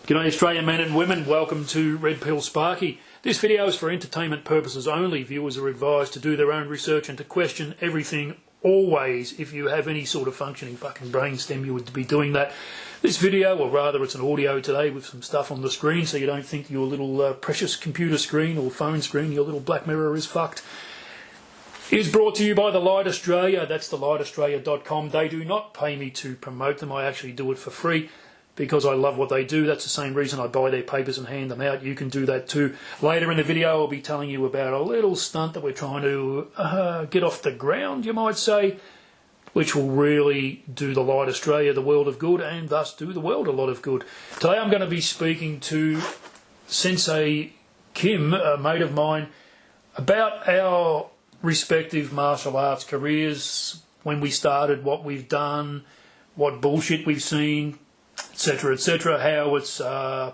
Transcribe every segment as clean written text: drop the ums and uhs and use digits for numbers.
G'day Australian men and women, welcome to Red Pill Sparky. This video is for entertainment purposes only. Viewers are advised to do their own research and to question everything always. If you have any sort of functioning fucking brainstem, you would be doing that. This video, or rather it's an audio today with some stuff on the screen so you don't think your little precious computer screen or phone screen, your little black mirror is fucked, is brought to you by The Light Australia. That's thelightaustralia.com. They do not pay me to promote them. I actually do it for free, because I love what they do. That's the same reason I buy their papers and hand them out. You can do that too. Later in the video I'll be telling you about a little stunt that we're trying to get off the ground, you might say, which will really do The Light Australia the world of good, and thus do the world a lot of good. Today I'm going to be speaking to Sensei Kim, a mate of mine, about our respective martial arts careers, when we started, what we've done, what bullshit we've seen, etc., how it's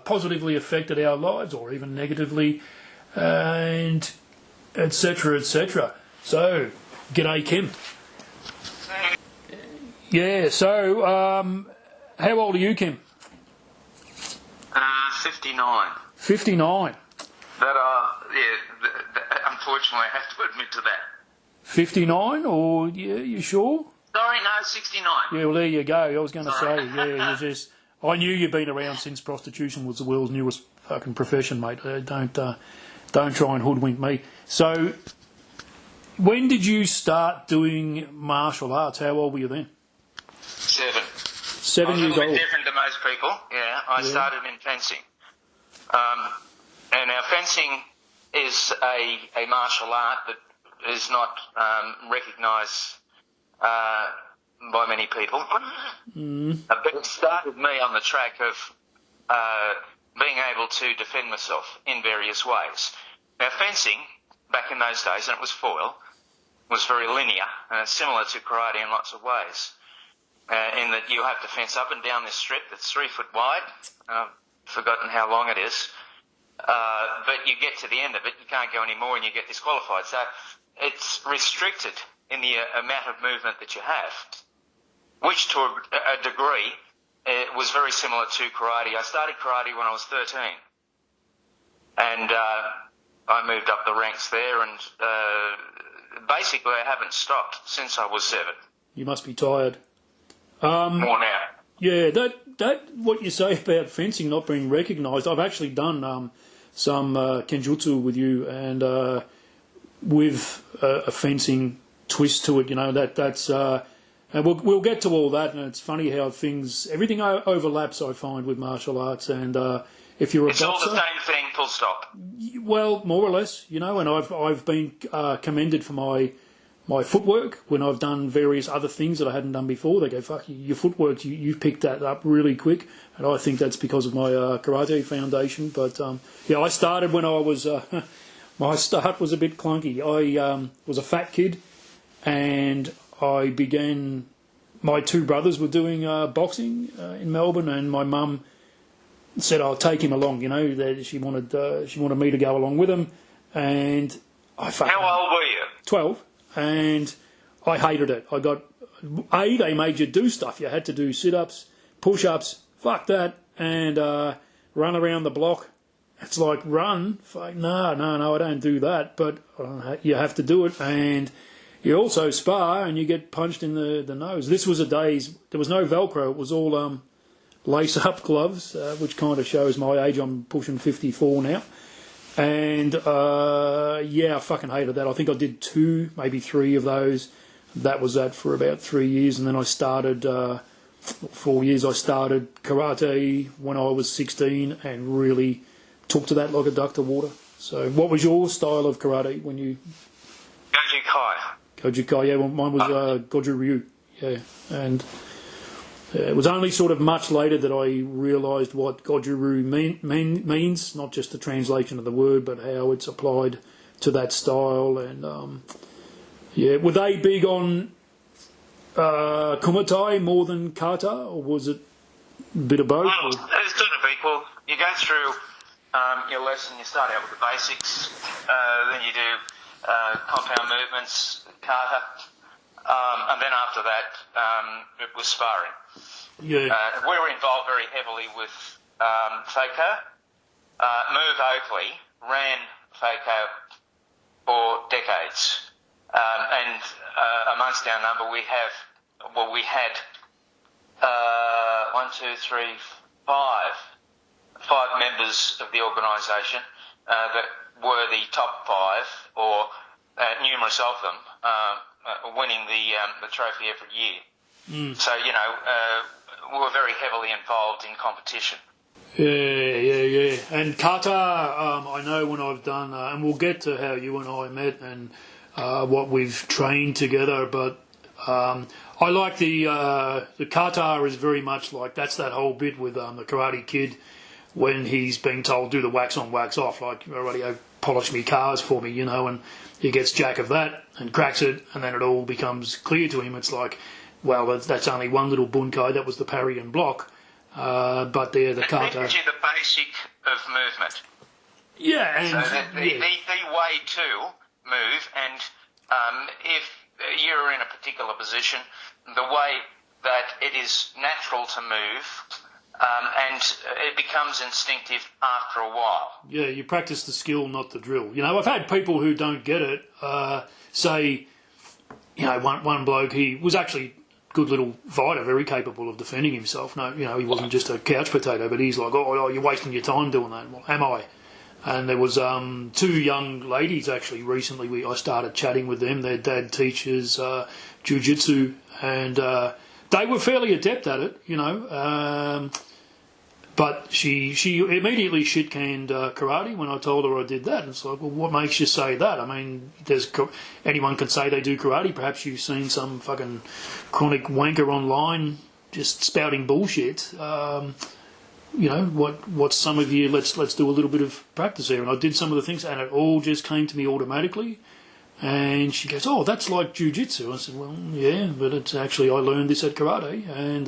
positively affected our lives or even negatively, and etc. So, g'day Kim. Yeah, so, how old are you, Kim? 59. 59? Unfortunately I have to admit to that. 59, or, yeah, you sure? Sorry, no, 69. Yeah, well, there you go. I was going to say, yeah, you just... I knew you'd been around since prostitution was the world's newest fucking profession, mate. Don't try and hoodwink me. So, when did you start doing martial arts? How old were you then? 7. 7 years old. I was a little bit different to most people. Yeah, I started in fencing. And now fencing is a martial art that is not recognised by many people. But it started me on the track of being able to defend myself in various ways. Now fencing, back in those days, and it was foil, was very linear, and it's similar to karate in lots of ways, in that you have to fence up and down this strip that's 3 foot wide. I've forgotten how long it is. But you get to the end of it, you can't go any more and you get disqualified. So it's restricted in the amount of movement that you have, which to a degree was very similar to karate. I started karate when I was 13, and I moved up the ranks there, and basically I haven't stopped since I was 7. You must be tired. More now. Yeah, that what you say about fencing not being recognised, I've actually done some KENJUTSU with you, and with a fencing twist to it, you know, that's and we'll get to all that. And it's funny how everything overlaps, I find, with martial arts. And if you're a boxer, it's all the same thing, full stop. Well, more or less, you know. And I've been commended for my footwork when I've done various other things that I hadn't done before. They go, fuck, your footwork, you picked that up really quick. And I think that's because of my karate foundation. But yeah, I started when I was my start was a bit clunky. I was a fat kid, and I began. My 2 brothers were doing boxing in Melbourne, and my mum said I'll take him along. You know, that she wanted me to go along with him, and I fucking. How old were you? 12, and I hated it. I got they made you do stuff. You had to do sit-ups, push-ups. Fuck that, and run around the block. It's like run. No, I don't do that. But you have to do it, and you also spar, and you get punched in the nose. This was there was no Velcro. It was all lace-up gloves, which kind of shows my age. I'm pushing 54 now. And, yeah, I fucking hated that. I think I did 2, maybe 3 of those. That was that for about 3 years. And then I started, 4 years, I started karate when I was 16 and really took to that like a duck to water. So what was your style of karate when you... Goju Kai, yeah, well, mine was Goju Ryu, yeah, and it was only sort of much later that I realised what Goju Ryu means, not just the translation of the word, but how it's applied to that style. And yeah, were they big on Kumite more than Kata, or was it a bit of both? Well, it's sort of equal. You go through your lesson, you start out with the basics, then you do compound movements, kata, and then after that it was sparring. Yeah. We were involved very heavily with Seiko. Move Oakley ran Seiko for decades. And amongst our number, we had five members of the organisation that were the top five, or numerous of them, winning the trophy every year. So, we were very heavily involved in competition. Yeah. And kata, I know when I've done, and we'll get to how you and I met and what we've trained together, but I like the kata is very much like, that's that whole bit with the Karate Kid when he's being told do the wax on, wax off, like, already polish me cars for me, and he gets jack of that and cracks it, and then it all becomes clear to him. It's like, well, that's only one little bunkai, that was the parry and block, but the kata. It teaches you the basic of movement. Yeah, and so the way to move, and if you're in a particular position, the way that it is natural to move, and it becomes instinctive after a while. Yeah, you practice the skill, not the drill. I've had people who don't get it say, one bloke, he was actually a good little fighter, very capable of defending himself. No, he wasn't just a couch potato, but he's like, oh, you're wasting your time doing that. Well, am I? And there was two young ladies actually recently. I started chatting with them. Their dad teaches jiu-jitsu, and they were fairly adept at it, but she immediately shit-canned karate when I told her I did that. And it's like, well, what makes you say that? I mean, anyone can say they do karate. Perhaps you've seen some fucking chronic wanker online just spouting bullshit. What's some of you, let's do a little bit of practice here. And I did some of the things, and it all just came to me automatically. And she goes, oh, that's like jiu-jitsu. I said, well, yeah, but it's actually, I learned this at karate, and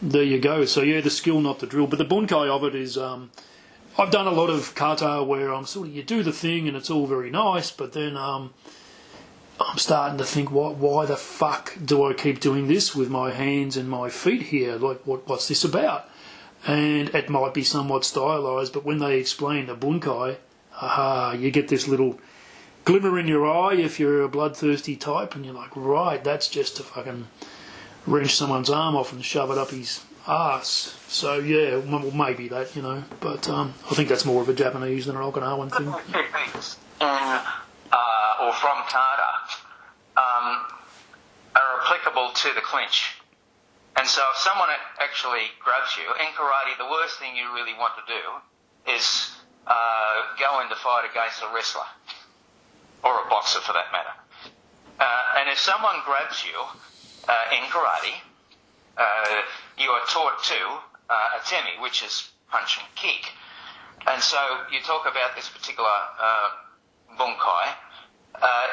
there you go. So, yeah, the skill, not the drill. But the bunkai of it is, I've done a lot of kata where I'm sort of, you do the thing and it's all very nice, but then I'm starting to think, why the fuck do I keep doing this with my hands and my feet here? Like, what's this about? And it might be somewhat stylised, but when they explain the bunkai, you get this little glimmer in your eye if you're a bloodthirsty type, and you're like, right, that's just to fucking wrench someone's arm off and shove it up his arse. So yeah, well, maybe that, but I think that's more of a Japanese than an Okinawan thing. Techniques or from kata are applicable to the clinch. And so if someone actually grabs you, in karate, the worst thing you really want to do is go in to fight against a wrestler, or a boxer for that matter. And if someone grabs you in karate, you are taught to atemi, which is punch and kick. And so you talk about this particular bunkai.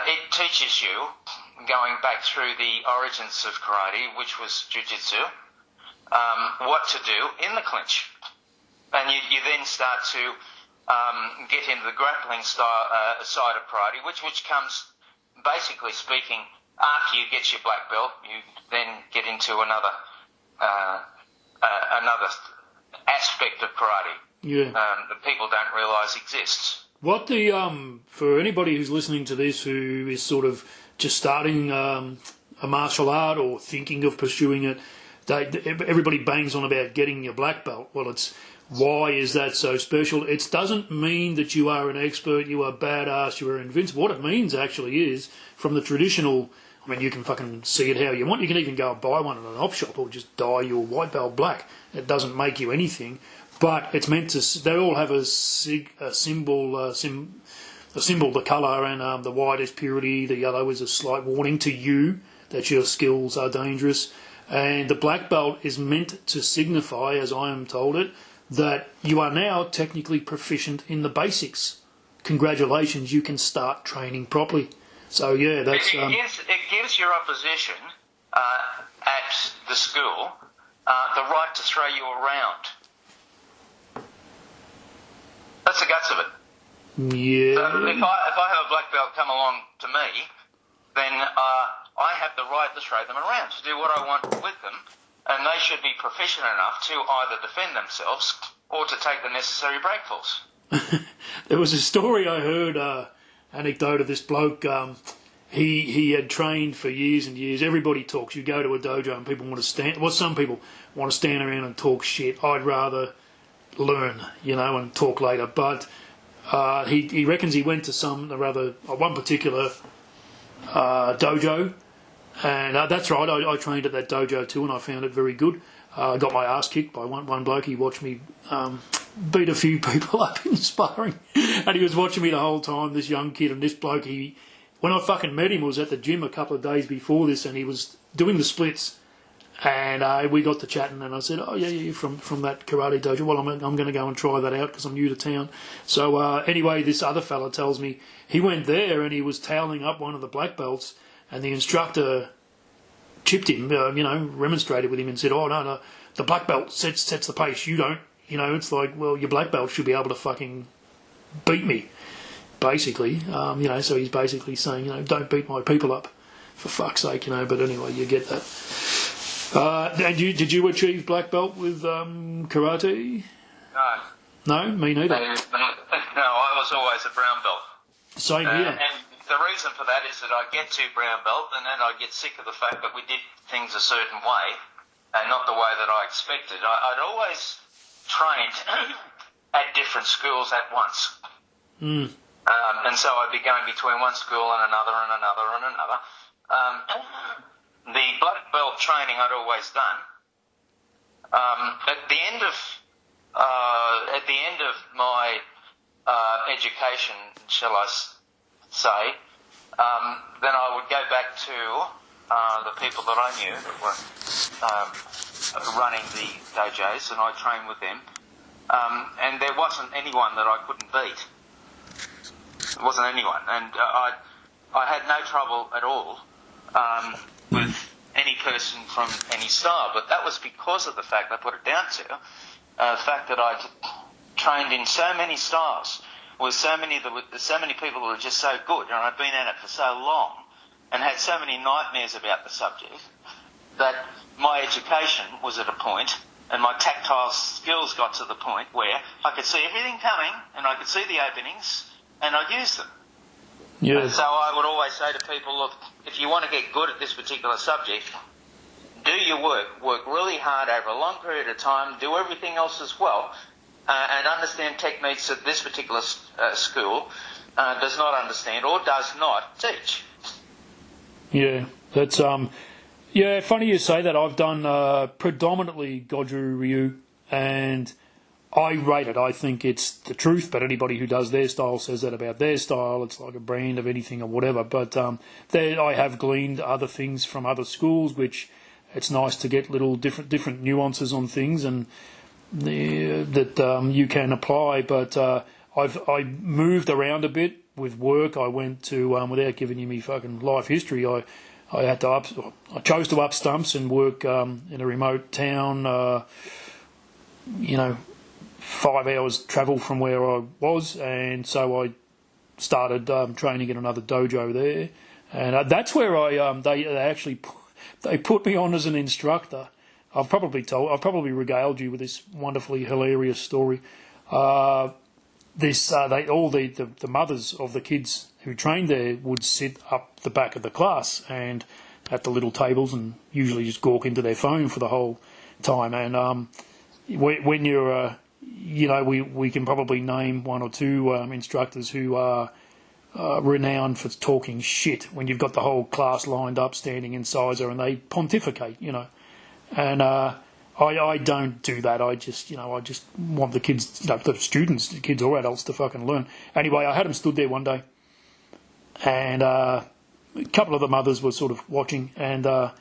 It teaches you, going back through the origins of karate, which was jiu-jitsu, what to do in the clinch. And you then start to get into the grappling style side of karate, which comes, basically speaking, after you get your black belt. You then get into another aspect of karate that people don't realise exists. What for anybody who's listening to this who is sort of just starting a martial art or thinking of pursuing it, everybody bangs on about getting your black belt. Well, why is that so special? It doesn't mean that you are an expert, you are badass, you are invincible. What it means actually is, from the traditional, I mean, you can fucking see it how you want. You can even go and buy one at an op shop or just dye your white belt black. It doesn't make you anything. But it's meant to. They all have a symbol, the colour, and the white is purity. The yellow is a slight warning to you that your skills are dangerous, and the black belt is meant to signify, as I am told it, that you are now technically proficient in the basics. Congratulations, you can start training properly. So yeah, that's. It gives your opposition at the school the right to throw you around. That's the guts of it. Yeah. So if I have a black belt come along to me, then I have the right to throw them around, to do what I want with them, and they should be proficient enough to either defend themselves or to take the necessary breakfalls. There was a story I heard, anecdote of this bloke. He had trained for years and years. Everybody talks. You go to a dojo and people want to stand. Well, some people want to stand around and talk shit. I'd rather learn, and talk later. But he reckons he went to one particular dojo, and that's right. I trained at that dojo too, and I found it very good. I got my ass kicked by one bloke. He watched me beat a few people up in sparring, and he was watching me the whole time. This young kid, and this bloke, when I fucking met him, I was at the gym a couple of days before this, and he was doing the splits, and we got to chatting, and I said, "Oh yeah, you're from that karate dojo. Well, I'm going to go and try that out because I'm new to town." So anyway, this other fella tells me he went there and he was toweling up one of the black belts, and the instructor chipped him, remonstrated with him and said, "Oh no, the black belt sets the pace. You don't. It's like, well, your black belt should be able to fucking beat me." Basically, so he's basically saying, don't beat my people up, for fuck's sake, But anyway, you get that. And did you achieve black belt with karate? No. No, me neither. No, I was always a brown belt. Same here. And the reason for that is that I get to brown belt and then I get sick of the fact that we did things a certain way and not the way that I expected. I'd always trained at different schools at once. Mm. And so I'd be going between one school and another and another and another. The black belt training I'd always done. At the end of my education, shall I say, then I would go back to the people that I knew that were running the dojos, and I'd train with them. And there wasn't anyone that I couldn't beat. There wasn't anyone, and I had no trouble at all with any person from any style. But that was because of the fact I put it down to the fact that I trained in so many styles with so many people who were just so good, and I'd been at it for so long and had so many nightmares about the subject that my education was at a point and my tactile skills got to the point where I could see everything coming and I could see the openings and I used them. Yeah. And so I would always say to people, look, if you want to get good at this particular subject, do your work really hard over a long period of time, do everything else as well, and understand techniques that this particular school does not understand or does not teach. Yeah, that's funny you say that. I've done predominantly Goju Ryu, and I rate it. I think it's the truth, but anybody who does their style says that about their style. It's like a brand of anything or whatever. But I have gleaned other things from other schools, which it's nice to get little different nuances on things and that you can apply. But I moved around a bit with work. I went to without giving you me fucking life history. I chose to up stumps and work in a remote town. 5 hours travel from where I was, and so I started training in another dojo there, and that's where they put me on as an instructor. I've probably regaled you with this wonderfully hilarious story. The mothers of the kids who trained there would sit up the back of the class and at the little tables and usually just gawk into their phone for the whole time. And when you're we can probably name one or two instructors who are renowned for talking shit when you've got the whole class lined up standing in sizer and they pontificate, And I don't do that. I just want the kids, the students, the kids or adults to fucking learn. Anyway, I had them stood there one day, and a couple of the mothers were sort of watching, and I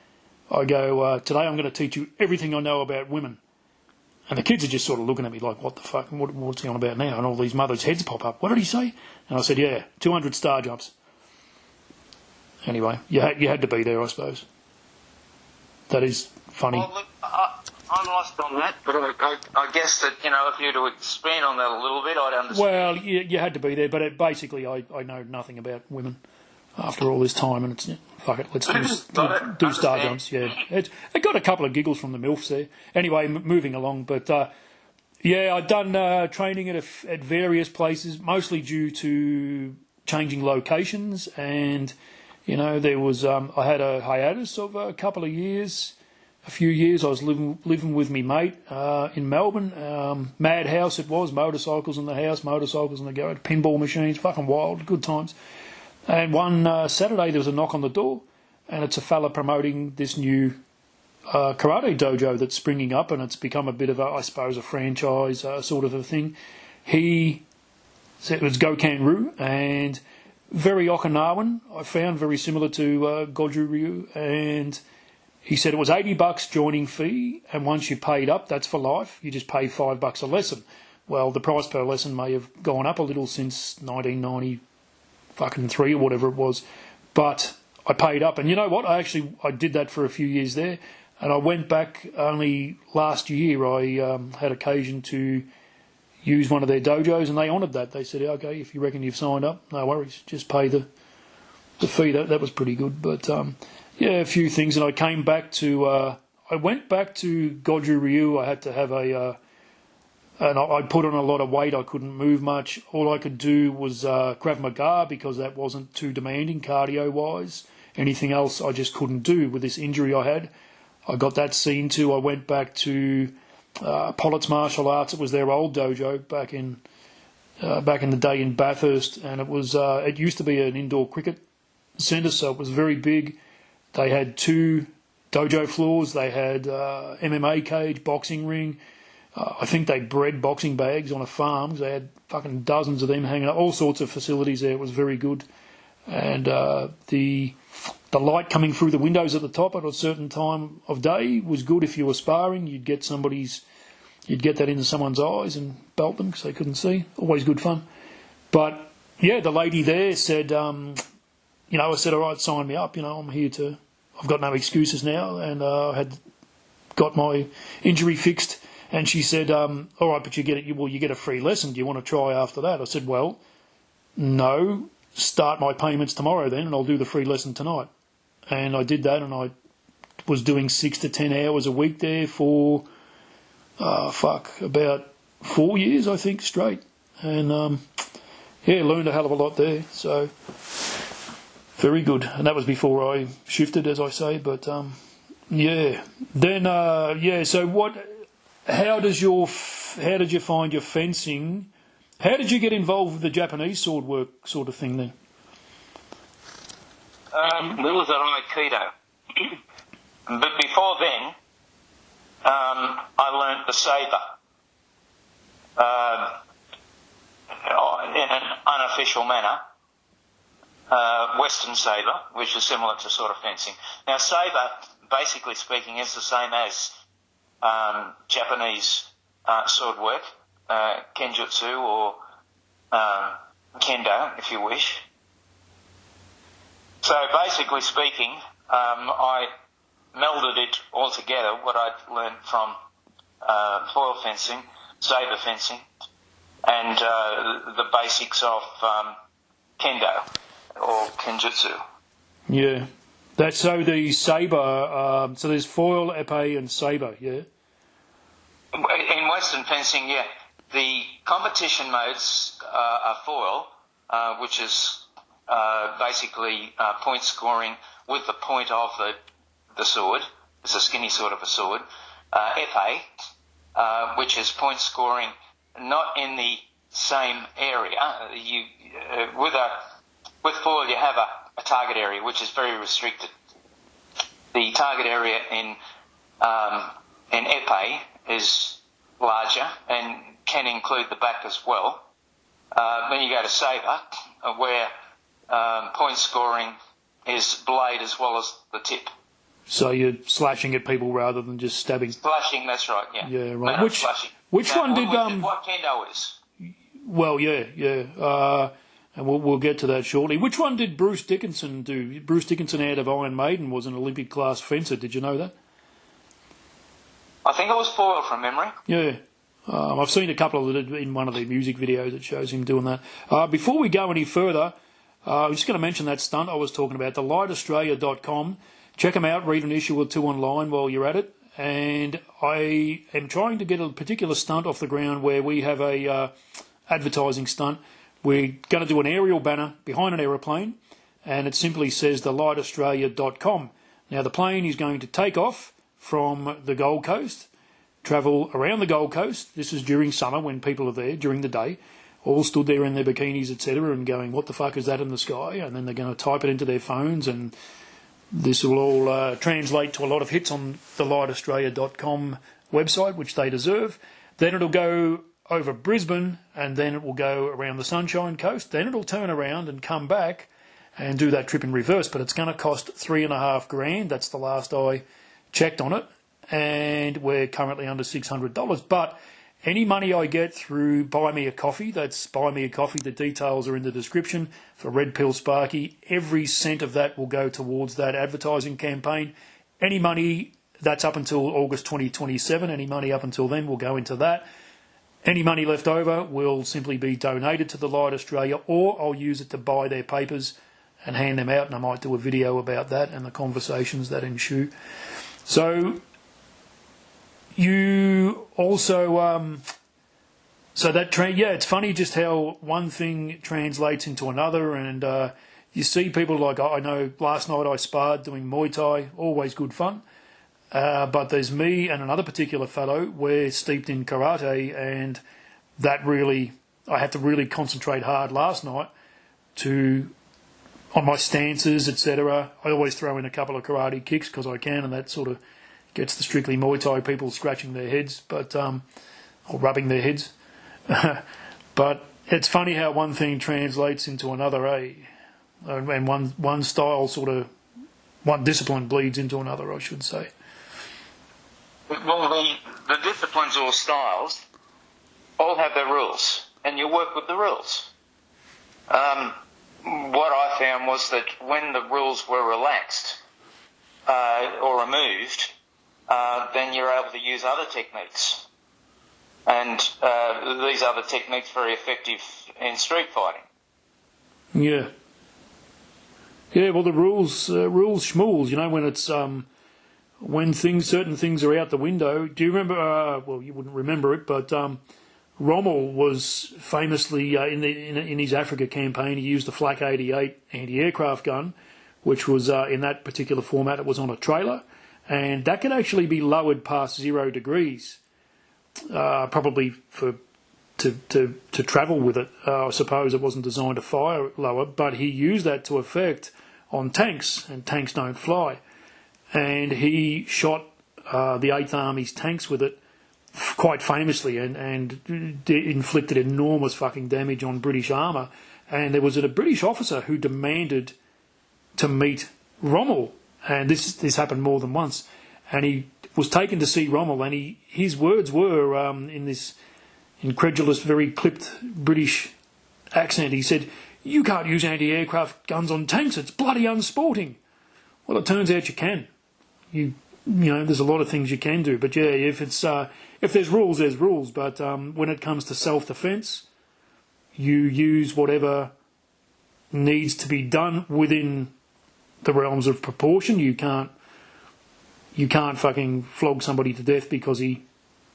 go, today I'm going to teach you everything I know about women. And the kids are just sort of looking at me like, what the fuck, what's he on about now? And all these mothers' heads pop up. What did he say? And I said, 200 star jumps. Anyway, you had to be there, I suppose. That is funny. Well, look, I'm lost on that, but I guess that, if you were to expand on that a little bit, I'd understand. Well, you had to be there, but basically I know nothing about women. after all this time, and it's fuck it, let's do star jumps. Yeah, it got a couple of giggles from the MILFs there. Anyway, moving along, but yeah, I'd done training at various places, mostly due to changing locations, and you know there was I had a hiatus of a couple of years. A few years I was living with me mate in Melbourne. Madhouse it was, motorcycles in the house, motorcycles in the garage, pinball machines, fucking wild, good times. And one Saturday there was a knock on the door, and it's a fella promoting this new karate dojo that's springing up, and it's become a bit of I suppose, a franchise sort of a thing. He said it was Gokan-Ryu, and very Okinawan, I found, very similar to Goju-Ryu, and he said it was $80 joining fee, and once you paid up, that's for life. You just pay $5 a lesson. Well, the price per lesson may have gone up a little since 1993 or whatever it was, but I paid up. And you know what? I did that for a few years there, and I went back only last year. I had occasion to use one of their dojos, and they honoured that. They said, okay, if you reckon you've signed up, no worries, just pay the fee. That was pretty good, but yeah, a few things, and I came back to. I went back to Goju-Ryu. I had to have and I put on a lot of weight. I couldn't move much. All I could do was Krav Maga, because that wasn't too demanding cardio-wise. Anything else I just couldn't do with this injury I had. I got that seen to. I went back to Pollitt's Martial Arts. It was their old dojo back in the day in Bathurst, and it was. It used to be an indoor cricket centre, so it was very big. They had 2 dojo floors. They had MMA cage, boxing ring. I think they bred boxing bags on a farm, because they had fucking dozens of them hanging up. All sorts of facilities there. It was very good. And the light coming through the windows at the top at a certain time of day was good. If you were sparring, you'd get that into someone's eyes and belt them because they couldn't see. Always good fun. But yeah, the lady there said, I said, all right, sign me up. I'm here to. I've got no excuses now, and I had got my injury fixed. And she said, all right, but you get a free lesson. Do you want to try after that? I said, well, no. Start my payments tomorrow then, and I'll do the free lesson tonight. And I did that, and I was doing 6 to 10 hours a week there for about 4 years, I think, straight. And learned a hell of a lot there. So very good. And that was before I shifted, as I say. But yeah. Then So what? How did you find your fencing? How did you get involved with the Japanese sword work sort of thing then? There was at AIKIDO. But before then, I learnt the sabre in an unofficial manner, Western sabre, which is similar to sort of fencing. Now, sabre, basically speaking, is the same as Japanese sword work, KENJUTSU or Kendo, if you wish. So basically speaking, I melded it all together, what I'd learned from foil fencing, sabre fencing, and the basics of Kendo or Kenjutsu. Yeah. So the sabre, so there's foil, epee and sabre, yeah? In Western fencing, yeah. The competition modes are foil, which is basically point scoring with the point of the sword. It's a skinny sort of a sword. Epee, which is point scoring not in the same area. With foil you have a target area which is very restricted. The target area in epee is larger and can include the back as well. Then you go to sabre, where point scoring is blade as well as the tip. So you're slashing at people rather than just stabbing. Slashing, that's right. Yeah. Yeah, right. Which one did what kendo is? Well, yeah. And we'll get to that shortly. Which one did Bruce Dickinson do? Bruce Dickinson out of Iron Maiden was an Olympic class fencer. Did you know that? I think it was foil from memory. Yeah. I've seen a couple of it in one of the music videos that shows him doing that. Before we go any further, I was just going to mention that stunt I was talking about, thelightaustralia.com. Check them out, read an issue or two online while you're at it. And I am trying to get a particular stunt off the ground where we have a advertising stunt. We're going to do an aerial banner behind an aeroplane, and it simply says thelightaustralia.com. Now, the plane is going to take off from the Gold Coast, travel around the Gold Coast. This is during summer when people are there, during the day, all stood there in their bikinis, etc., and going, what the fuck is that in the sky? And then they're going to type it into their phones, and this will all translate to a lot of hits on the lightaustralia.com website, which they deserve. Then it'll go over Brisbane, and then it will go around the Sunshine Coast. Then it'll turn around and come back and do that trip in reverse. But it's going to cost $3,500. That's the last I checked on it. And we're currently under $600. But any money I get through Buy Me a Coffee, that's Buy Me a Coffee, the details are in the description for Red Pill Sparky. Every cent of that will go towards that advertising campaign. Any money that's up until August 2027, any money up until then will go into that. Any money left over will simply be donated to the Light Australia, or I'll use it to buy their papers and hand them out, and I might do a video about that and the conversations that ensue. So you also, it's funny just how one thing translates into another, and you see people like, I know last night I sparred doing Muay Thai, always good fun, but there's me and another particular fellow, we're steeped in karate, and that really, I had to really concentrate hard last night on my stances, etc. I always throw in a couple of karate kicks because I can, and that sort of gets the strictly Muay Thai people scratching their heads, or rubbing their heads. But it's funny how one thing translates into another, and one style one discipline bleeds into another, I should say. Well, the disciplines or styles all have their rules, and you work with the rules. What I found was that when the rules were relaxed or removed, then you're able to use other techniques. And these other techniques are very effective in street fighting. Yeah. Yeah, well, the rules schmools, when it's, when certain things are out the window. Do you remember, well, you wouldn't remember it, but Rommel was famously, in his Africa campaign, he used the Flak 88 anti-aircraft gun, which was, in that particular format, it was on a trailer. And that could actually be lowered past 0 degrees, probably to travel with it. I suppose it wasn't designed to fire lower, but he used that to effect on tanks, and tanks don't fly. And he shot the 8th Army's tanks with it quite famously, and inflicted enormous fucking damage on British armour. And there was a British officer who demanded to meet Rommel. And this happened more than once. And he was taken to see Rommel, and his words were, in this incredulous, very clipped British accent, he said, "You can't use anti-aircraft guns on tanks, it's bloody unsporting." Well, it turns out you can. You know, there's a lot of things you can do. But yeah, if there's rules, there's rules. But when it comes to self-defence, you use whatever needs to be done within the realms of proportion. You can't fucking flog somebody to death because he,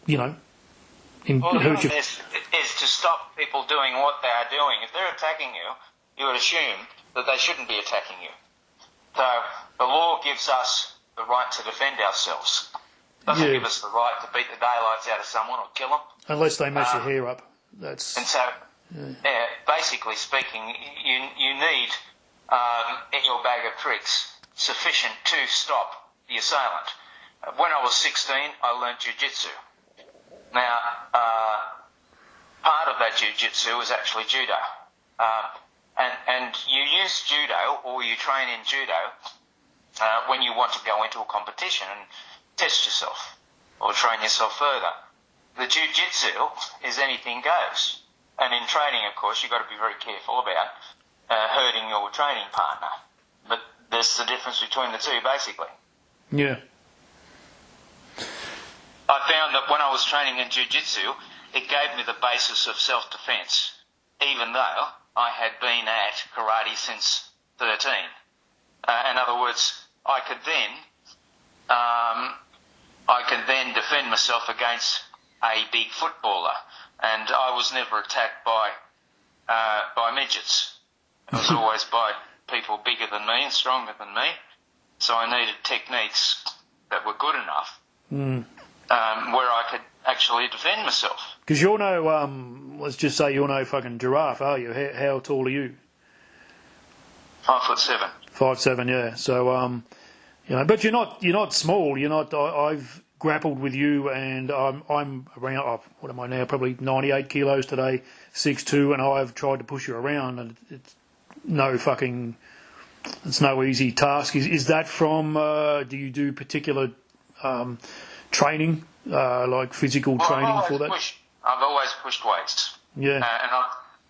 hurt you. Is to stop people doing what they are doing. If they're attacking you, you would assume that they shouldn't be attacking you. So the law gives us the right to defend ourselves. Doesn't give us the right to beat the daylights out of someone or kill them. Unless they mess your hair up. And so, basically speaking, you need in your bag of tricks sufficient to stop the assailant. When I was 16, I learnt jiu-jitsu. Now, part of that jiu-jitsu was actually judo. And you use judo, or you train in judo, when you want to go into a competition and test yourself or train yourself further. The jiu-jitsu is anything goes. And in training, of course, you've got to be very careful about hurting your training partner. But there's the difference between the two, basically. Yeah. I found that when I was training in jiu-jitsu, it gave me the basis of self-defence, even though I had been at karate since 13. In other words, I could then defend myself against a big footballer, and I was never attacked by midgets. It was always by people bigger than me and stronger than me. So I needed techniques that were good enough where I could actually defend myself. Because you're no, let's just say you're no fucking giraffe, are you? How tall are you? 5'7". 5'7", yeah. So, but you're not small. You're not. I've grappled with you, and I'm around. What am I now? Probably 98 kilos today, 6'2", and I've tried to push you around, and it's no easy task. Is that from? Do you do particular training, like physical training for that? I've always pushed weights. Yeah. And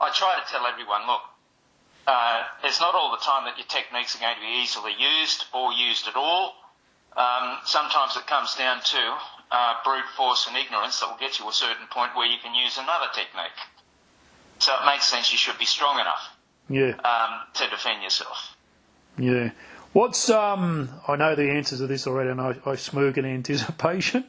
I try to tell everyone, look, it's not all the time that your techniques are going to be easily used or used at all. Sometimes it comes down to brute force and ignorance that will get you to a certain point where you can use another technique. So it makes sense you should be strong enough to defend yourself. Yeah. What's I know the answers to this already, and I smirk in anticipation.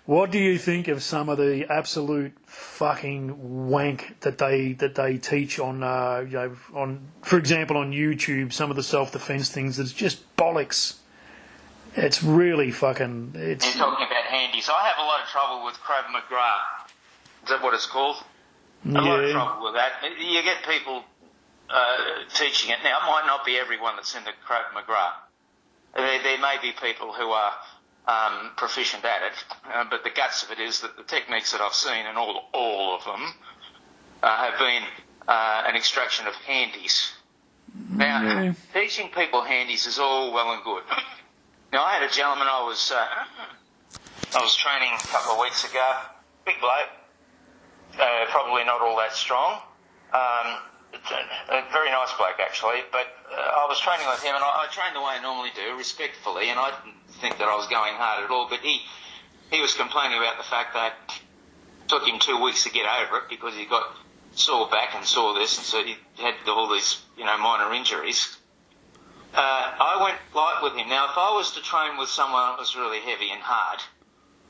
What do you think of some of the absolute fucking wank that they teach on for example on YouTube? Some of the self-defense things that's just bollocks. It's really fucking. You're talking about handies. I have a lot of trouble with Krav Maga. Is that what it's called? A lot of trouble with that. You get people teaching it. Now, it might not be everyone that's in the Krav Maga. There may be people who are proficient at it, but the guts of it is that the techniques that I've seen, and all of them, have been an extraction of handies. Now, teaching people handies is all well and good. Now, I had a gentleman I was training a couple of weeks ago, big bloke, probably not all that strong. A very nice bloke, actually, but I was training with him, and I trained the way I normally do, respectfully, and I didn't think that I was going hard at all, but he was complaining about the fact that it took him 2 weeks to get over it because he got sore back and sore this, and so he had all these, minor injuries. I went light with him. Now, if I was to train with someone that was really heavy and hard,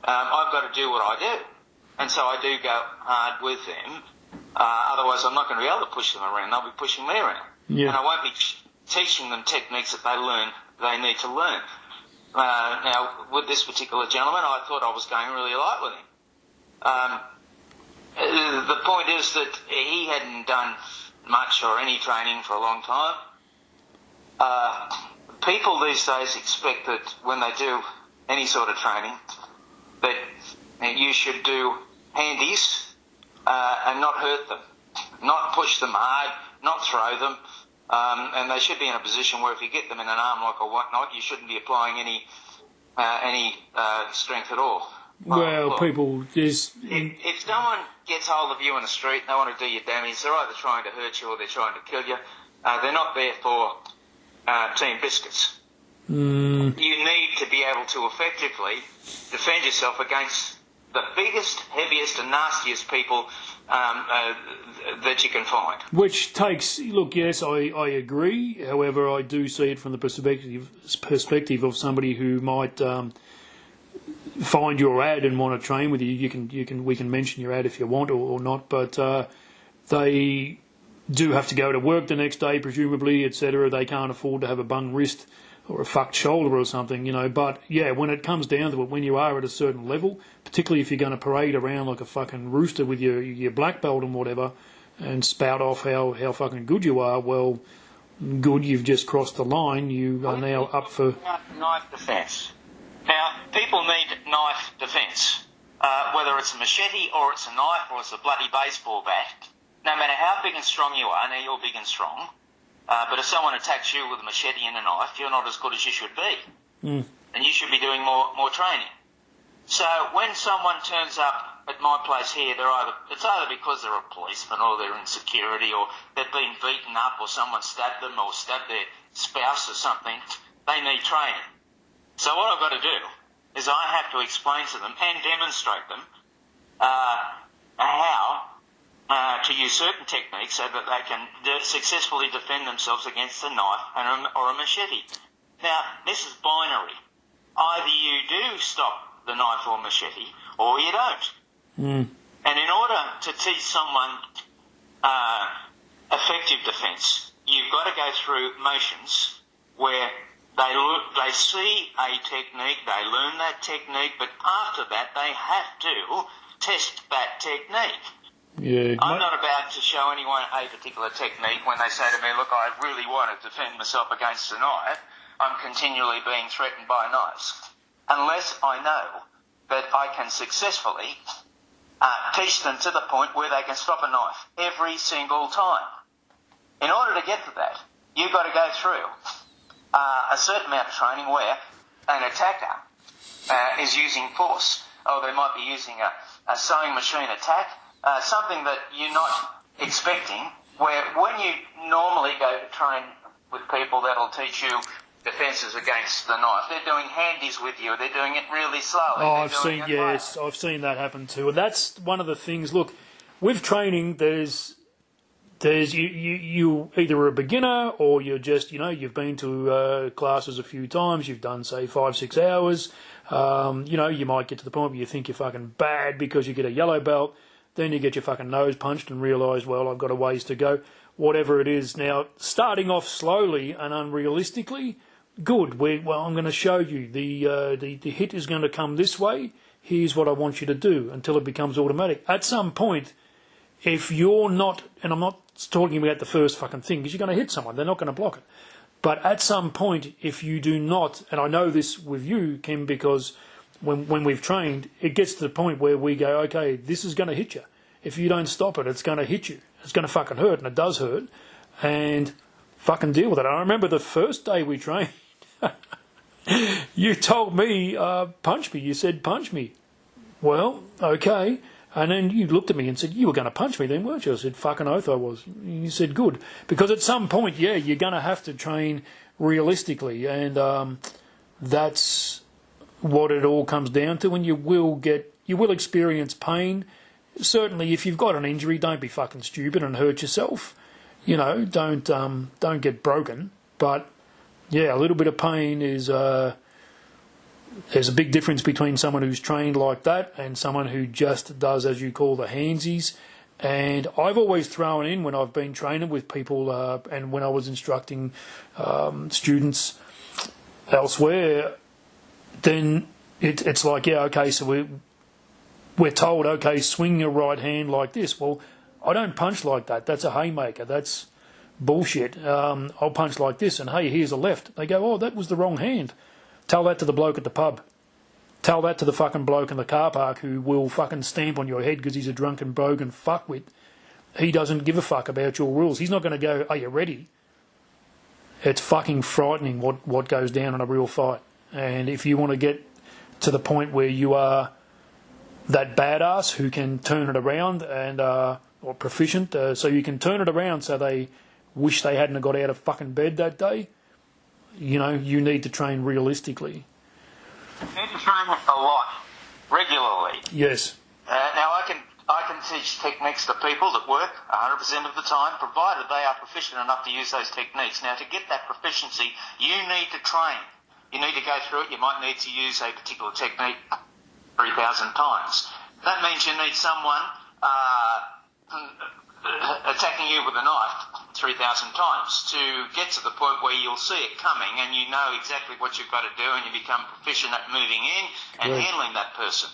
I've got to do what I do, and so I do go hard with them. Otherwise, I'm not going to be able to push them around. They'll be pushing me around. Yeah. And I won't be teaching them techniques that they need to learn. Now, with this particular gentleman, I thought I was going really light with him. The point is that he hadn't done much or any training for a long time. People these days expect that when they do any sort of training, that you should do handies, and not hurt them, not push them hard, not throw them, and they should be in a position where if you get them in an arm lock or whatnot, you shouldn't be applying any strength at all. Well, people just... If someone gets hold of you in the street and they want to do you damage, they're either trying to hurt you or they're trying to kill you. They're not there for team biscuits. You need to be able to effectively defend yourself against the biggest, heaviest and nastiest people that you can find. Which takes, look, yes, I agree. However, I do see it from the perspective of somebody who might find your ad and want to train with you. We can mention your ad if you want or not, but they do have to go to work the next day, presumably, etc. They can't afford to have a bung wrist or a fucked shoulder or something, But, yeah, when it comes down to it, when you are at a certain level, particularly if you're going to parade around like a fucking rooster with your black belt and whatever and spout off how fucking good you are, well, good, you've just crossed the line. You are now up for... Knife defence. Now, people need knife defence. Whether it's a machete or it's a knife or it's a bloody baseball bat, no matter how big and strong you are, now you're big and strong, but if someone attacks you with a machete and a knife, you're not as good as you should be. And you should be doing more training. So when someone turns up at my place here, it's either because they're a policeman or they're in security or they've been beaten up or someone stabbed them or stabbed their spouse or something. They need training. So what I've got to do is I have to explain to them and demonstrate them how to use certain techniques so that they can successfully defend themselves against a knife or a machete. Now, this is binary. Either you do stop the knife or machete, or you don't. And in order to teach someone effective defence, you've got to go through motions where they see a technique, they learn that technique, but after that they have to test that technique. Yeah. I'm not about to show anyone a particular technique when they say to me, look, I really want to defend myself against a knife. I'm continually being threatened by knives. Unless I know that I can successfully teach them to the point where they can stop a knife every single time. In order to get to that, you've got to go through a certain amount of training where an attacker is using force. Or they might be using a sewing machine attack, something that you're not expecting, where when you normally go to train with people that'll teach you defences against the knife, they're doing handies with you, they're doing it really slowly. I've seen that happen too. And that's one of the things, look, with training, there's you either a beginner or you're just, you've been to classes a few times, you've done, say, 5-6 hours, you might get to the point where you think you're fucking bad because you get a yellow belt, then you get your fucking nose punched and realise, well, I've got a ways to go, whatever it is. Now, starting off slowly and unrealistically, good. Well, I'm going to show you the hit is going to come this way, here's what I want you to do, until it becomes automatic. At some point, if you're not, and I'm not talking about the first fucking thing, because you're going to hit someone, they're not going to block it. But at some point, if you do not, and I know this with you, Kim, because when we've trained, it gets to the point where we go, okay, this is going to hit you. If you don't stop it, it's going to hit you. It's going to fucking hurt, and it does hurt. And fucking deal with it. I remember the first day we trained, you told me, punch me. You said, punch me. Well, okay. And then you looked at me and said, you were going to punch me then, weren't you? I said, fucking oath I was. You said, good. Because at some point, yeah, you're going to have to train realistically. And that's what it all comes down to. And you will experience pain. Certainly, if you've got an injury, don't be fucking stupid and hurt yourself. Don't get broken. But, yeah, a little bit of pain is... There's a big difference between someone who's trained like that and someone who just does, as you call, the handsies. And I've always thrown in when I've been training with people and when I was instructing students elsewhere, then it's like, yeah, okay, so we're told, okay, swing your right hand like this. Well, I don't punch like that. That's a haymaker. That's bullshit. I'll punch like this, and hey, here's a left. They go, oh, that was the wrong hand. Tell that to the bloke at the pub. Tell that to the fucking bloke in the car park who will fucking stamp on your head because he's a drunken bogan fuckwit. He doesn't give a fuck about your rules. He's not going to go, are you ready? It's fucking frightening what goes down in a real fight. And if you want to get to the point where you are that badass who can turn it around and or proficient, so you can turn it around so they wish they hadn't got out of fucking bed that day, you need to train realistically. You need to train a lot, regularly. Yes. Now, I can teach techniques to people that work 100% of the time, provided they are proficient enough to use those techniques. Now, to get that proficiency, you need to train. You need to go through it. You might need to use a particular technique 3,000 times. That means you need someone attacking you with a knife 3,000 times to get to the point where you'll see it coming and you know exactly what you've got to do and you become proficient at moving in and handling that person.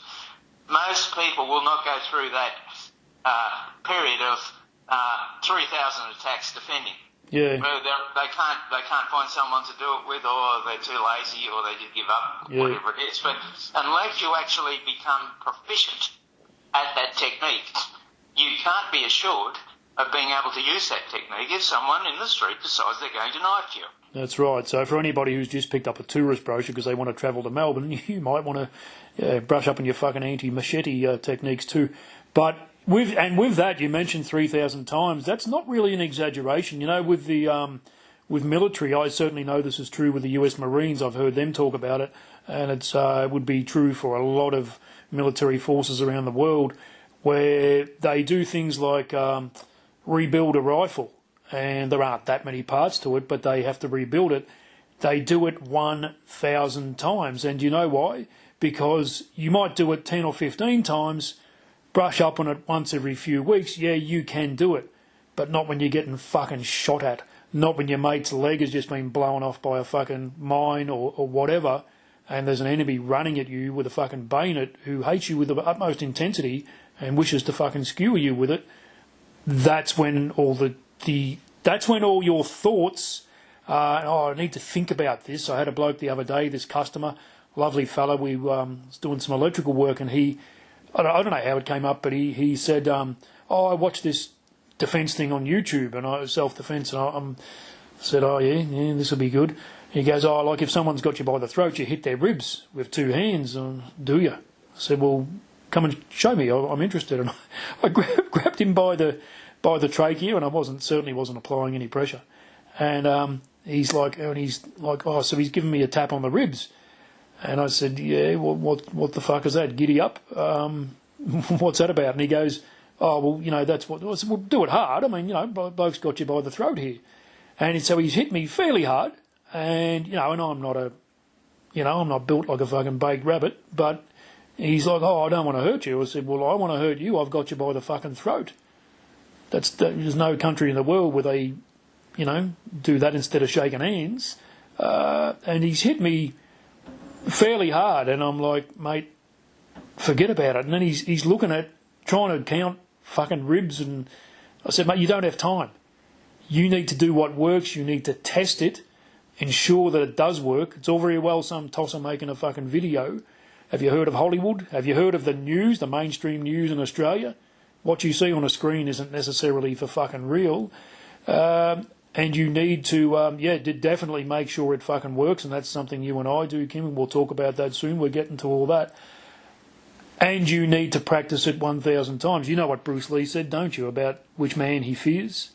Most people will not go through that period of 3,000 attacks defending. Yeah. They can't find someone to do it with, or they're too lazy, or they just give up, whatever it is. But unless you actually become proficient at that technique, you can't be assured of being able to use that technique if someone in the street decides they're going to knife you. That's right. So for anybody who's just picked up a tourist brochure because they want to travel to Melbourne, you might want to brush up on your fucking anti-machete techniques too. But with that, you mentioned 3,000 times. That's not really an exaggeration. With the with military, I certainly know this is true with the US Marines. I've heard them talk about it, and it would be true for a lot of military forces around the world, where they do things like rebuild a rifle, and there aren't that many parts to it, but they have to rebuild it. They do it 1,000 times. And you know why? Because you might do it 10 or 15 times, brush up on it once every few weeks. Yeah, you can do it, but not when you're getting fucking shot at. Not when your mate's leg has just been blown off by a fucking mine or whatever, and there's an enemy running at you with a fucking bayonet who hates you with the utmost intensity and wishes to fucking skewer you with it. That's when all that's when all your thoughts, I need to think about this. I had a bloke the other day, this customer, lovely fella, we was doing some electrical work, and I don't know how it came up, but he said, I watched this defence thing on YouTube, and self-defence, and I said, oh yeah, this will be good. He goes, like if someone's got you by the throat, you hit their ribs with two hands, do you? I said, well, come and show me, I'm interested. And I grabbed him by the trachea, and I certainly wasn't applying any pressure. And he's like, oh, so he's giving me a tap on the ribs. And I said, yeah, what the fuck is that? Giddy up? What's that about? And he goes, oh, well, that's what. I said, well, do it hard. I mean, bloke's got you by the throat here. And so he's hit me fairly hard. And, and I'm not I'm not built like a fucking baked rabbit, but he's like, oh, I don't want to hurt you. I said, well, I want to hurt you. I've got you by the fucking throat. There's no country in the world where they, do that instead of shaking hands. And he's hit me fairly hard, and I'm like, mate, forget about it. And then he's looking at, trying to count fucking ribs, and I said, mate, you don't have time. You need to do what works. You need to test it, ensure that it does work. It's all very well some tosser making a fucking video. Have you heard of Hollywood? Have you heard of the news, the mainstream news in Australia? What you see on a screen isn't necessarily for fucking real. And you need to, definitely make sure it fucking works, and that's something you and I do, Kim, and we'll talk about that soon. We're getting to all that. And you need to practice it 1,000 times. You know what Bruce Lee said, don't you, about which man he fears?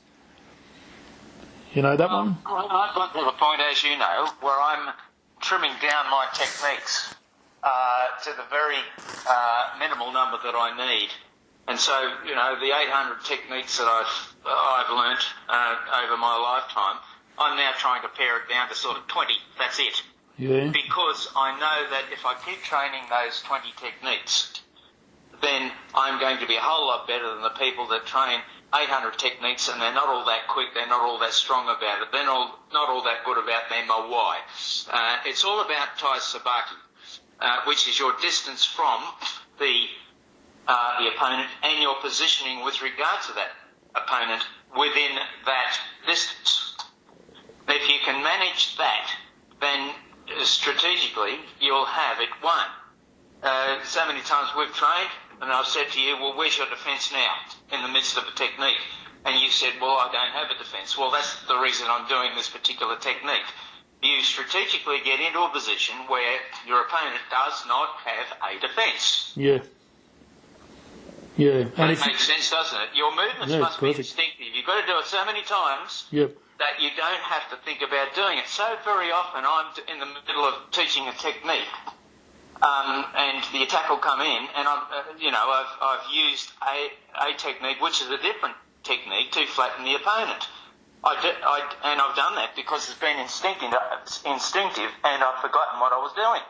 You know that one? I've got to the point, as you know, where I'm trimming down my techniques to the very minimal number that I need. And so, the 800 techniques that I've learnt over my lifetime, I'm now trying to pare it down to sort of 20. That's it. Yeah. Because I know that if I keep training those 20 techniques, then I'm going to be a whole lot better than the people that train 800 techniques and they're not all that quick, they're not all that strong about it, they're not all that good about their Muay. It's all about Tai Sabaki, which is your distance from the opponent and your positioning with regard to that opponent within that distance. If you can manage that, then strategically you'll have it won. So many times we've trained, and I've said to you, well, where's your defence now in the midst of a technique? And you said, well, I don't have a defence. Well, that's the reason I'm doing this particular technique. You strategically get into a position where your opponent does not have a defence. Yeah. Yeah. And that makes sense, doesn't it? Your movements must be instinctive. You've got to do it so many times that you don't have to think about doing it. So very often I'm in the middle of teaching a technique, and the attack will come in, and I've used a technique which is a different technique to flatten the opponent. And I've done that because it's been instinctive, and I've forgotten what I was doing.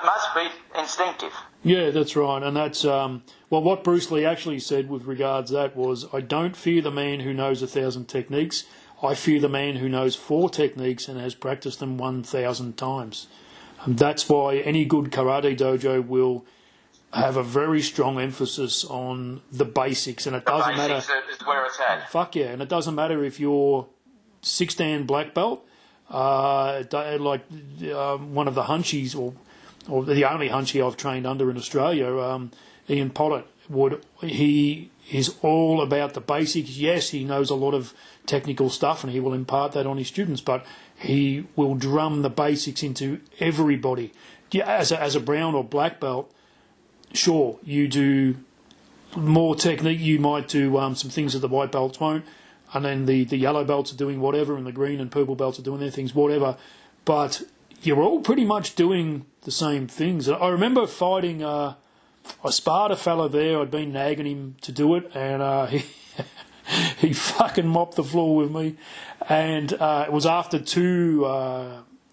Must be instinctive. Yeah, that's right. And that's, what Bruce Lee actually said with regards to that was, I don't fear the man who knows 1,000 techniques. I fear the man who knows 4 techniques and has practiced them 1,000 times. And that's why any good karate dojo will have a very strong emphasis on the basics. And it doesn't matter. Is where it's at. Fuck yeah. And it doesn't matter if you're 6-dan black belt, one of the hunchies, or the only hunchie I've trained under in Australia, Ian Pollitt, he is all about the basics. Yes, he knows a lot of technical stuff and he will impart that on his students, but he will drum the basics into everybody. As a brown or black belt, sure, you do more technique, you might do some things that the white belts won't, and then the yellow belts are doing whatever, and the green and purple belts are doing their things, whatever, but you're all pretty much doing the same things. I remember fighting I sparred a fella there. I'd been nagging him to do it, and he fucking mopped the floor with me. And it was after two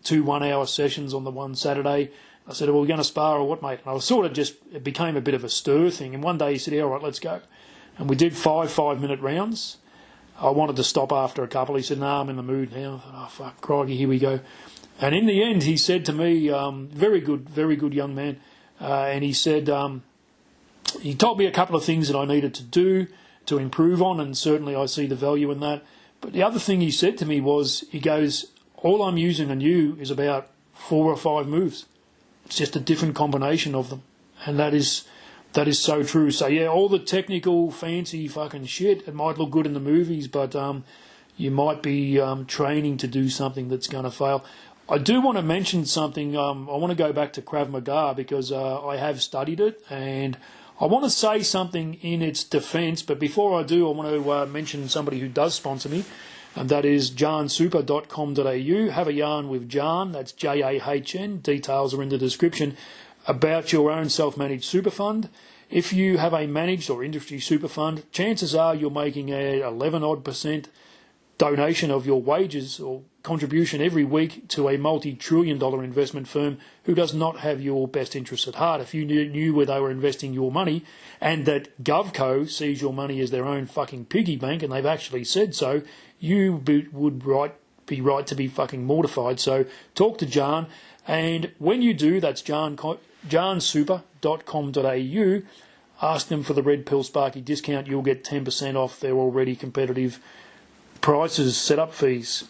1-hour sessions on the one Saturday. I said, well, we're going to spar or what, mate? And I was sort of it became a bit of a stir thing. And one day he said, yeah, all right, let's go. And we did 5-5-minute rounds. I wanted to stop after a couple. He said, no, I'm in the mood now. I thought, oh, fuck, crikey, here we go. And in the end, he said to me, very good young man, and he said, he told me a couple of things that I needed to do to improve on, and certainly I see the value in that. But the other thing he said to me was, he goes, all I'm using on you is about 4 or 5 moves. It's just a different combination of them. And that is so true. So, yeah, all the technical, fancy fucking shit, it might look good in the movies, but you might be training to do something that's going to fail. I do want to mention something. I want to go back to Krav Maga because I have studied it, and I want to say something in its defence. But before I do, I want to mention somebody who does sponsor me, and that is jansuper.com.au. Have a yarn with Jan, that's Jahn. Details are in the description about your own self-managed super fund. If you have a managed or industry super fund, chances are you're making a 11% donation of your wages or contribution every week to a multi-trillion-dollar investment firm who does not have your best interests at heart. If you knew where they were investing your money, and that GovCo sees your money as their own fucking piggy bank, and they've actually said so, you would be right to be fucking mortified. So talk to Jan, and when you do, that's jansuper.com.au, ask them for the Red Pill Sparky discount. You'll get 10% off their already competitive prices, setup fees.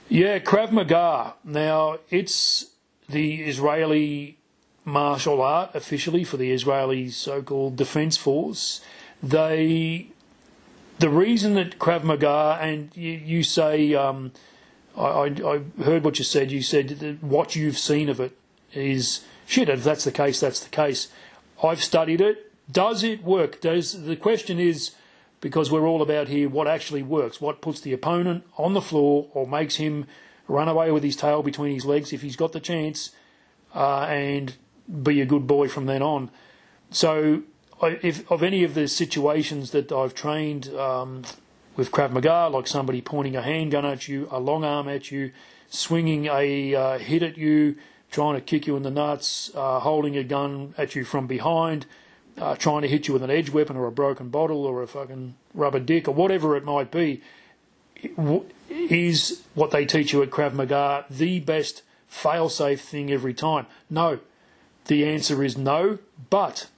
Yeah, Krav Maga. Now, it's the Israeli martial art officially for the Israeli so-called Defence Force. The reason that Krav Maga, and you say, I heard what you said. You said that what you've seen of it is shit. If that's the case, that's the case. I've studied it. Does it work? The question is, because we're all about here what actually works, what puts the opponent on the floor or makes him run away with his tail between his legs if he's got the chance, and be a good boy from then on. So if of any of the situations that I've trained with Krav Maga, like somebody pointing a handgun at you, a long arm at you, swinging a hit at you, trying to kick you in the nuts, holding a gun at you from behind, trying to hit you with an edge weapon or a broken bottle or a fucking rubber dick or whatever it might be, is what they teach you at Krav Maga the best fail-safe thing every time? No. The answer is no, but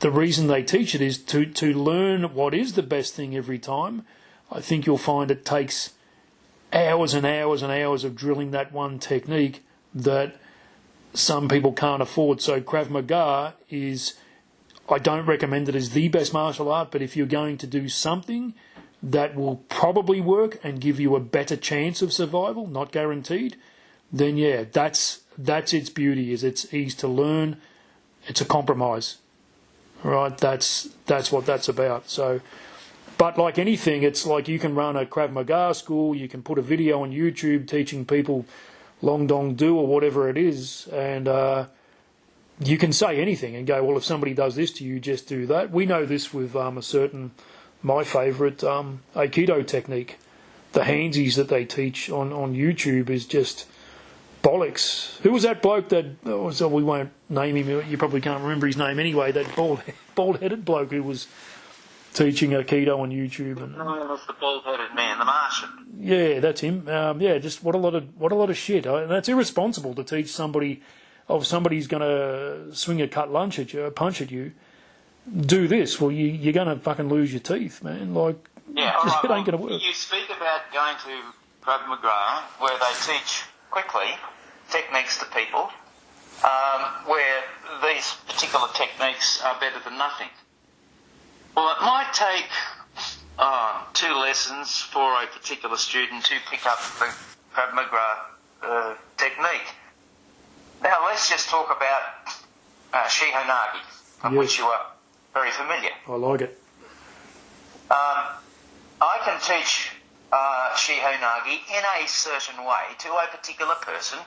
the reason they teach it is to learn what is the best thing every time. I think you'll find it takes hours and hours and hours of drilling that one technique that some people can't afford. So Krav Maga is, I don't recommend it as the best martial art, but if you're going to do something that will probably work and give you a better chance of survival, not guaranteed, then yeah, that's its beauty, is it's easy to learn. It's a compromise, right? That's what that's about. So, but like anything, it's like you can run a Krav Maga school, you can put a video on YouTube teaching people Long Dong Do or whatever it is, and you can say anything and go, well, if somebody does this to you, just do that. We know this with a certain, my favourite, Aikido technique. The handsies that they teach on YouTube is just bollocks. Who was that bloke that, so we won't name him, you probably can't remember his name anyway, that bald-headed bloke who was teaching Aikido on YouTube. And, no, that's the bald-headed man, the Martian. Yeah, that's him. Yeah, just what a lot of shit. And that's irresponsible to teach somebody, if somebody's going to swing a punch at you, do this. Well, you're going to fucking lose your teeth, man. Like, yeah, all right. It ain't going to work. You speak about going to Krav Maga, where they teach quickly techniques to people, where these particular techniques are better than nothing. Well, it might take 2 lessons for a particular student to pick up the Krav Maga technique. Now, let's just talk about Shihonagi, of which you are very familiar. I like it. I can teach Shihonagi in a certain way to a particular person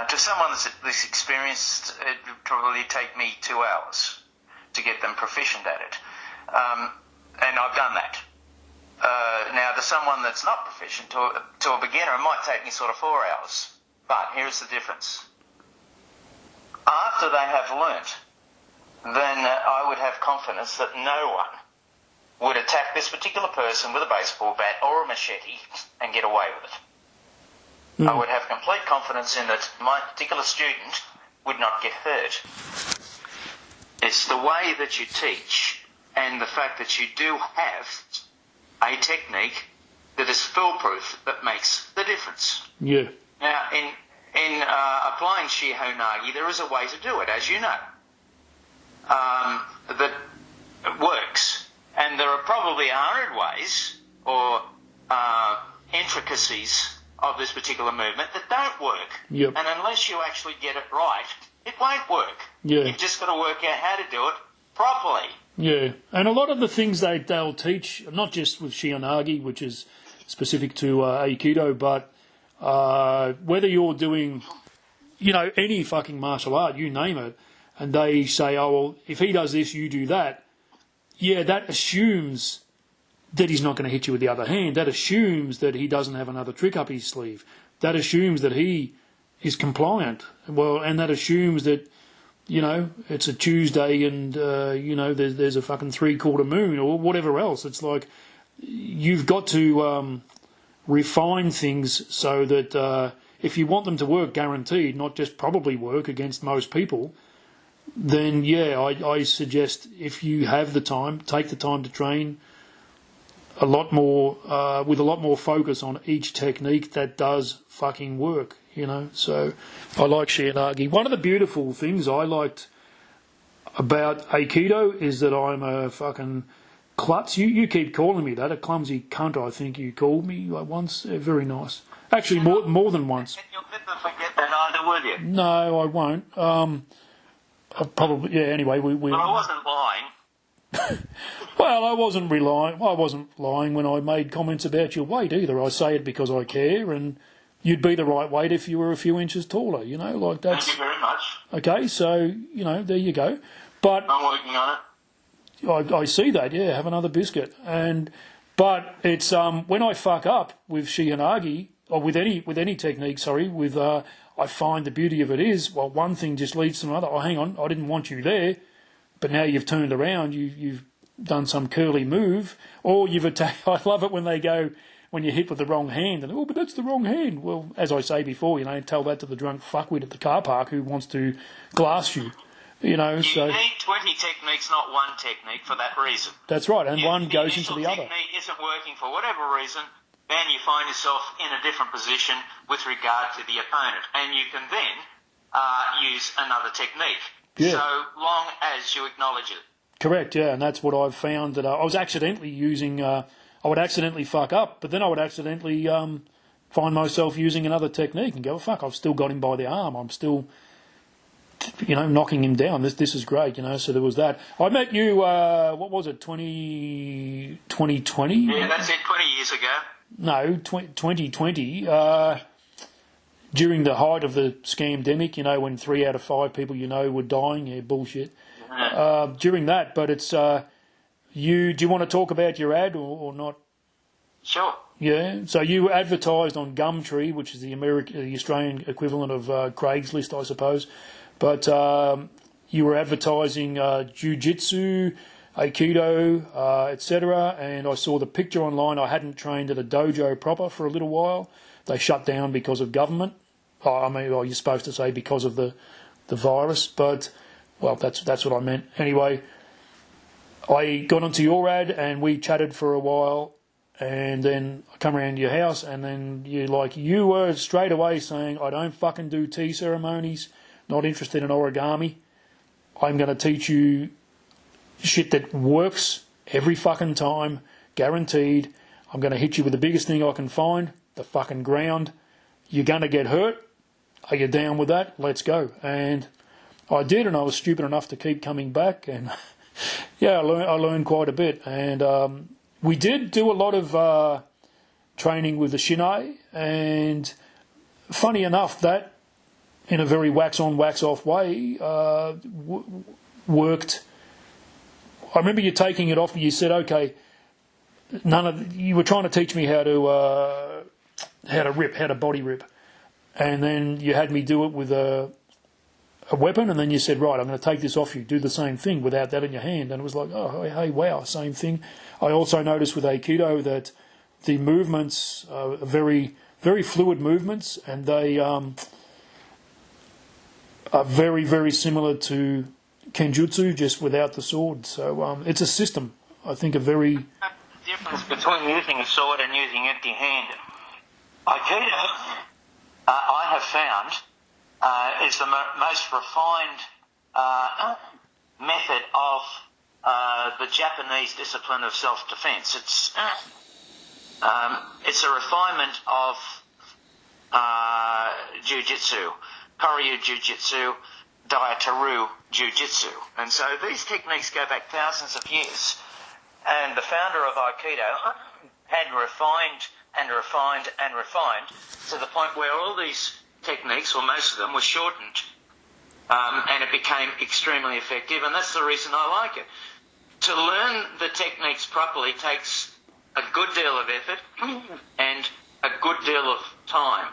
To someone that's this experienced, it would probably take me 2 hours to get them proficient at it. And I've done that. Now, to someone that's not proficient, to a beginner, it might take me sort of 4 hours. But here's the difference. After they have learnt, then I would have confidence that no one would attack this particular person with a baseball bat or a machete and get away with it. I would have complete confidence in that my particular student would not get hurt. It's the way that you teach and the fact that you do have a technique that is foolproof that makes the difference. Yeah. Now, in applying Shihonagi, there is a way to do it, as you know, that works. And there are probably 100 ways or intricacies of this particular movement that don't work. Yep. And unless you actually get it right, it won't work. Yeah. You've just got to work out how to do it properly. Yeah, and a lot of the things they'll teach, not just with Shihonagi, which is specific to Aikido, but whether you're doing, any fucking martial art, you name it, and they say, oh, well, if he does this, you do that. Yeah, that assumes that he's not going to hit you with the other hand. That assumes that he doesn't have another trick up his sleeve. That assumes that he is compliant. Well, and that assumes that, it's a Tuesday and, there's a fucking 3/4 moon or whatever else. It's like you've got to refine things so that if you want them to work guaranteed, not just probably work against most people, then, I suggest if you have the time, take the time to train a lot more, with a lot more focus on each technique that does fucking work, So I like Shihonagi. One of the beautiful things I liked about Aikido is that I'm a fucking klutz. You keep calling me that, a clumsy cunt, I think you called me once. Very nice. Actually, more than once. And you'll never forget that either, will you? No, I won't. I probably, anyway, we But I wasn't lying. Well, I wasn't lying when I made comments about your weight either. I say it because I care, and you'd be the right weight if you were a few inches taller, like that's... Thank you very much. Okay, so, there you go. But I'm working on it. I see that, have another biscuit. But it's when I fuck up with Shihonagi, or with any technique, I find the beauty of it is, well, one thing just leads to another. Oh, hang on, I didn't want you there, but now you've turned around, you've done some curly move, or you've attacked. I love it when they go, when you hit with the wrong hand, and, oh, but that's the wrong hand. Well, as I say before, tell that to the drunk fuckwit at the car park who wants to glass you, so... You need 20 techniques, not one technique, for that reason. That's right, and one goes into the other. If the technique isn't working for whatever reason, then you find yourself in a different position with regard to the opponent, and you can then use another technique, so long as you acknowledge it. Correct, and that's what I've found, that I was accidentally using, I would accidentally fuck up, but then I would accidentally find myself using another technique and go, oh, fuck, I've still got him by the arm, I'm still, knocking him down, this is great, so there was that. I met you, what was it, 2020? Yeah, that's it, 20 years ago. No, 2020, during the height of the scamdemic, when 3 out of 5 people were dying, bullshit. During that, but it's, do you want to talk about your ad or not? Sure. Yeah, so you advertised on Gumtree, which is the Australian equivalent of Craigslist, I suppose, but you were advertising Jiu-Jitsu, Aikido, etc., and I saw the picture online. I hadn't trained at a dojo proper for a little while. They shut down because of government. You're supposed to say because of the virus, but, well, that's what I meant. Anyway, I got onto your ad and we chatted for a while, and then I come around to your house, and then you were straight away saying, I don't fucking do tea ceremonies, not interested in origami. I'm going to teach you shit that works every fucking time, guaranteed. I'm going to hit you with the biggest thing I can find, the fucking ground. You're going to get hurt. Are you down with that? Let's go. And I did, and I was stupid enough to keep coming back, and I learned quite a bit. And we did do a lot of training with the Shinai, and funny enough, that in a very wax-on, wax-off way, worked. I remember you taking it off, and you said, okay, you were trying to teach me how to body rip. And then you had me do it with a weapon, and then you said, right, I'm going to take this off you, do the same thing without that in your hand. And it was like, oh, hey, wow, same thing. I also noticed with Aikido that the movements are very, very fluid movements, and they are very, very similar to Kenjutsu, just without the sword. So it's a system, I think, a very... The difference between using a sword and using empty hand. Aikido, I have found, is the most refined method of the Japanese discipline of self-defense. It's a refinement of Jiu-Jitsu, Koryu Jiu-Jitsu, Daiataru Jiu-Jitsu. And so these techniques go back thousands of years. And the founder of Aikido had refined and refined and refined to the point where all these techniques, or most of them, were shortened, and it became extremely effective, and that's the reason I like it. To learn the techniques properly takes a good deal of effort and a good deal of time,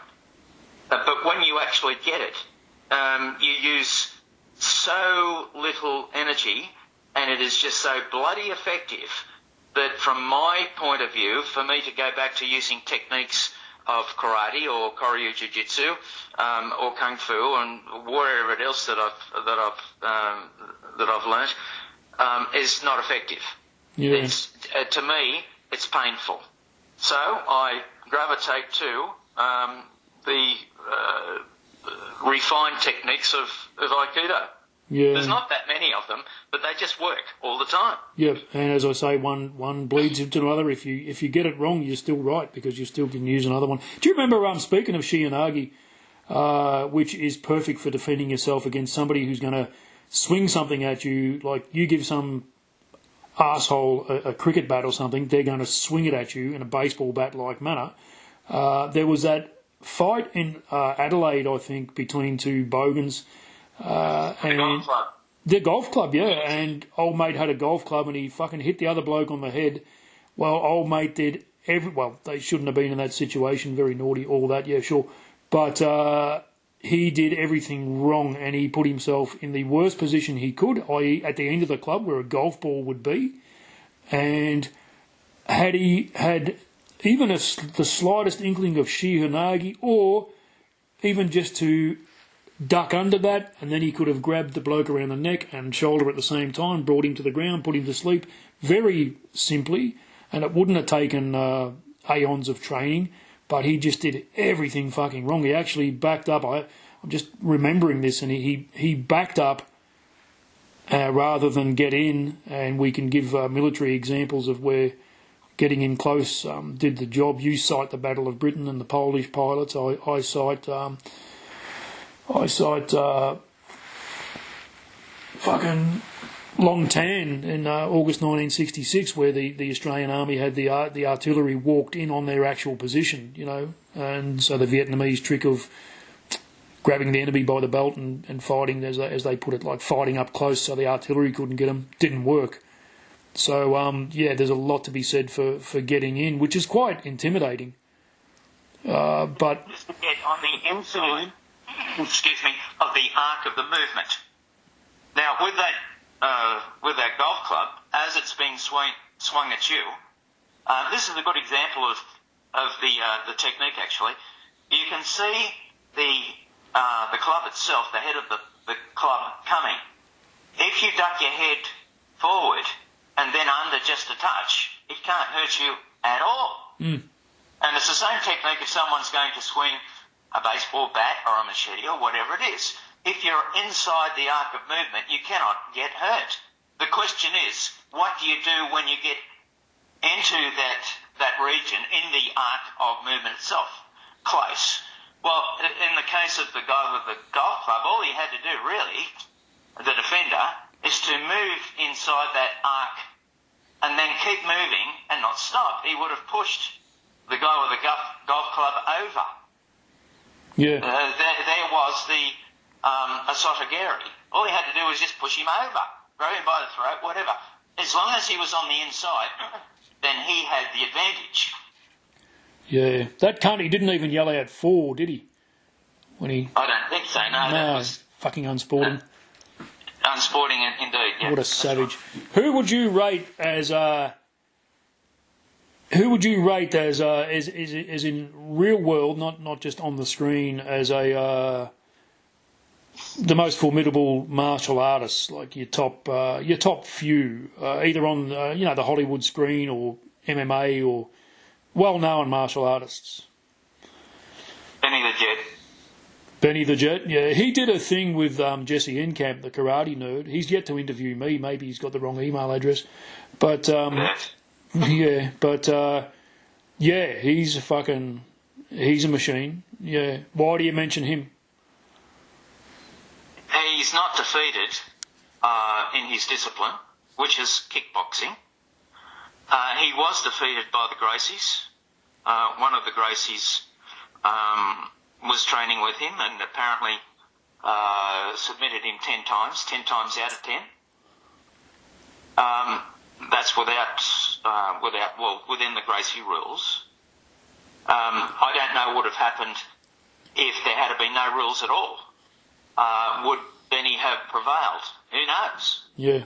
but when you actually get it, you use so little energy, and it is just so bloody effective that from my point of view, for me to go back to using techniques of karate or Koryu Jiu-Jitsu or Kung Fu and whatever else that I've learnt is not effective. Yeah. To me, it's painful. So I gravitate to the refined techniques of Aikido. Yeah. There's not that many of them, but they just work all the time. Yeah, and as I say, one bleeds into another. If you get it wrong, you're still right, because you still can use another one. Do you remember, speaking of Shiyanagi, which is perfect for defending yourself against somebody who's going to swing something at you, like you give some asshole a cricket bat or something, they're going to swing it at you in a baseball bat-like manner. There was that fight in Adelaide, I think, between two bogans. And golf club. The golf club, yeah. And old mate had a golf club, and he fucking hit the other bloke on the head. Well, old mate did they shouldn't have been in that situation. Very naughty, all that, yeah, sure. But he did everything wrong, and he put himself in the worst position he could, i.e. at the end of the club where a golf ball would be. And had he had even the slightest inkling of Shiyanagi, or even just to duck under that, and then he could have grabbed the bloke around the neck and shoulder at the same time, brought him to the ground, put him to sleep very simply, and it wouldn't have taken aeons of training, but he just did everything fucking wrong. He actually backed up. I'm just remembering this, and he backed up rather than get in, and we can give military examples of where getting in close did the job. You cite the Battle of Britain and the Polish pilots. I cite fucking Long Tan in August 1966, where the Australian Army had the artillery walked in on their actual position, and so the Vietnamese trick of grabbing the enemy by the belt and fighting, as they put it, like fighting up close so the artillery couldn't get them, didn't work. So, there's a lot to be said for getting in, which is quite intimidating. But just to get on the inside, of the arc of the movement. Now, with that golf club, as it's being swung at you, this is a good example of the technique. Actually, you can see the club itself, the head of the club coming. If you duck your head forward and then under just a touch, it can't hurt you at all. Mm. And it's the same technique if someone's going to swing a baseball bat or a machete or whatever it is. If you're inside the arc of movement, you cannot get hurt. The question is, what do you do when you get into that region in the arc of movement itself? Close. Well, in the case of the guy with the golf club, all he had to do really, the defender, is to move inside that arc and then keep moving and not stop. He would have pushed the guy with the golf club over. yeah, There was a Sotogeri. All he had to do was just push him over, grab him by the throat, whatever. As long as he was on the inside, then he had the advantage. Yeah, that cunt, he didn't even yell out 4, did he? When he... I don't think so, no. That was fucking unsporting. Unsporting indeed, yeah. What a savage. Right. Who would you rate as in real world, not just on the screen, as the most formidable martial artists, like your top few, either on the Hollywood screen or MMA or well-known martial artists? Benny the Jet. Benny the Jet, yeah. He did a thing with Jesse Enkamp, the karate nerd. He's yet to interview me. Maybe he's got the wrong email address. But, he's a machine. Yeah. Why do you mention him? He's not defeated in his discipline, which is kickboxing. He was defeated by the Gracies. One of the Gracies was training with him and apparently submitted him 10 times out of 10. That's within the Gracie rules. I don't know what would have happened if there had been no rules at all. Would Benny have prevailed? Who knows? Yeah.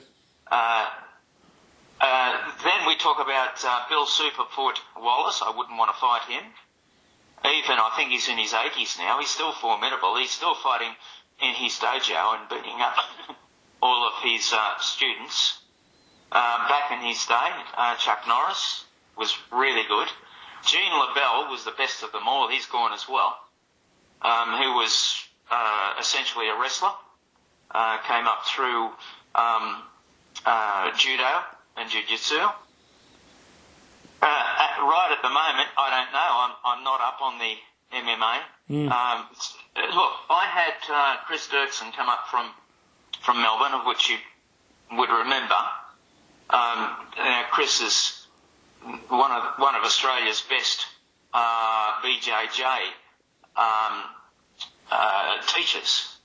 Then we talk about Bill Superfoot Wallace. I wouldn't want to fight him. Even, I think he's in his 80s now. He's still formidable. He's still fighting in his dojo and beating up all of his students. Back in his day, Chuck Norris was really good. Gene LaBelle was the best of them all. He's gone as well. Who was essentially a wrestler. Came up through judo and jiu-jitsu. Right at the moment, I don't know. I'm not up on the MMA. Look, I had Chris Dirksen come up from Melbourne, of which you would remember. Chris is one of Australia's best BJJ teachers.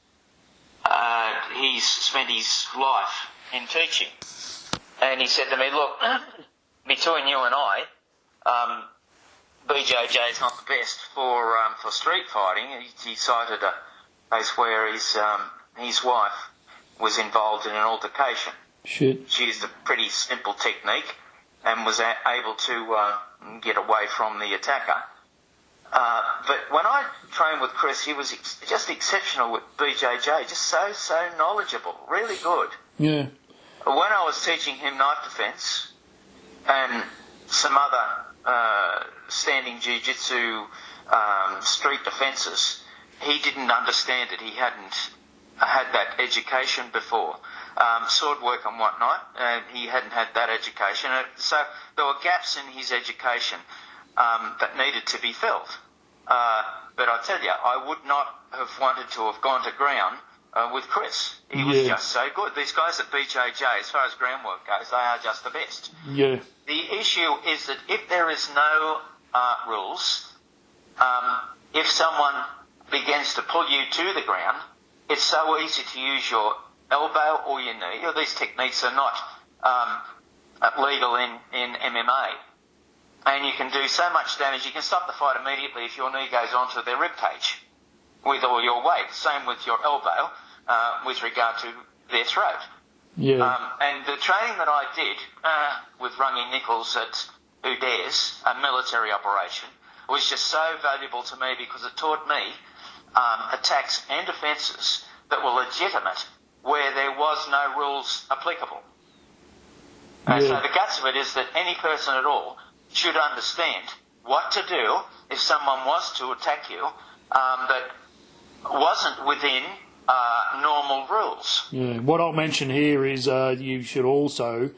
He's spent his life in teaching, and he said to me, "Look, between you and I, BJJ is not the best for street fighting." He cited a case where his wife was involved in an altercation. Shit. She used a pretty simple technique and was able to get away from the attacker. But when I trained with Chris, he was just exceptional with BJJ, just so knowledgeable, really good. Yeah. When I was teaching him knife defence and some other standing jiu-jitsu street defences, he didn't understand it. He hadn't had that education before. Sword work and whatnot, he hadn't had that education. So there were gaps in his education that needed to be filled. But I tell you, I would not have wanted to have gone to ground with Chris. He was just so good. These guys at BJJ, as far as groundwork goes, they are just the best. Yeah. The issue is that if there is no rules, if someone begins to pull you to the ground, it's so easy to use your elbow or your knee. These techniques are not legal in MMA. And you can do so much damage. You can stop the fight immediately if your knee goes onto their ribcage with all your weight. Same with your elbow with regard to their throat. Yeah. And the training that I did with Rungy Nichols at Who Dares, a military operation, was just so valuable to me because it taught me attacks and defences that were legitimate where there was no rules applicable. And so the guts of it is that any person at all should understand what to do if someone was to attack you that wasn't within normal rules. Yeah. What I'll mention here is you should also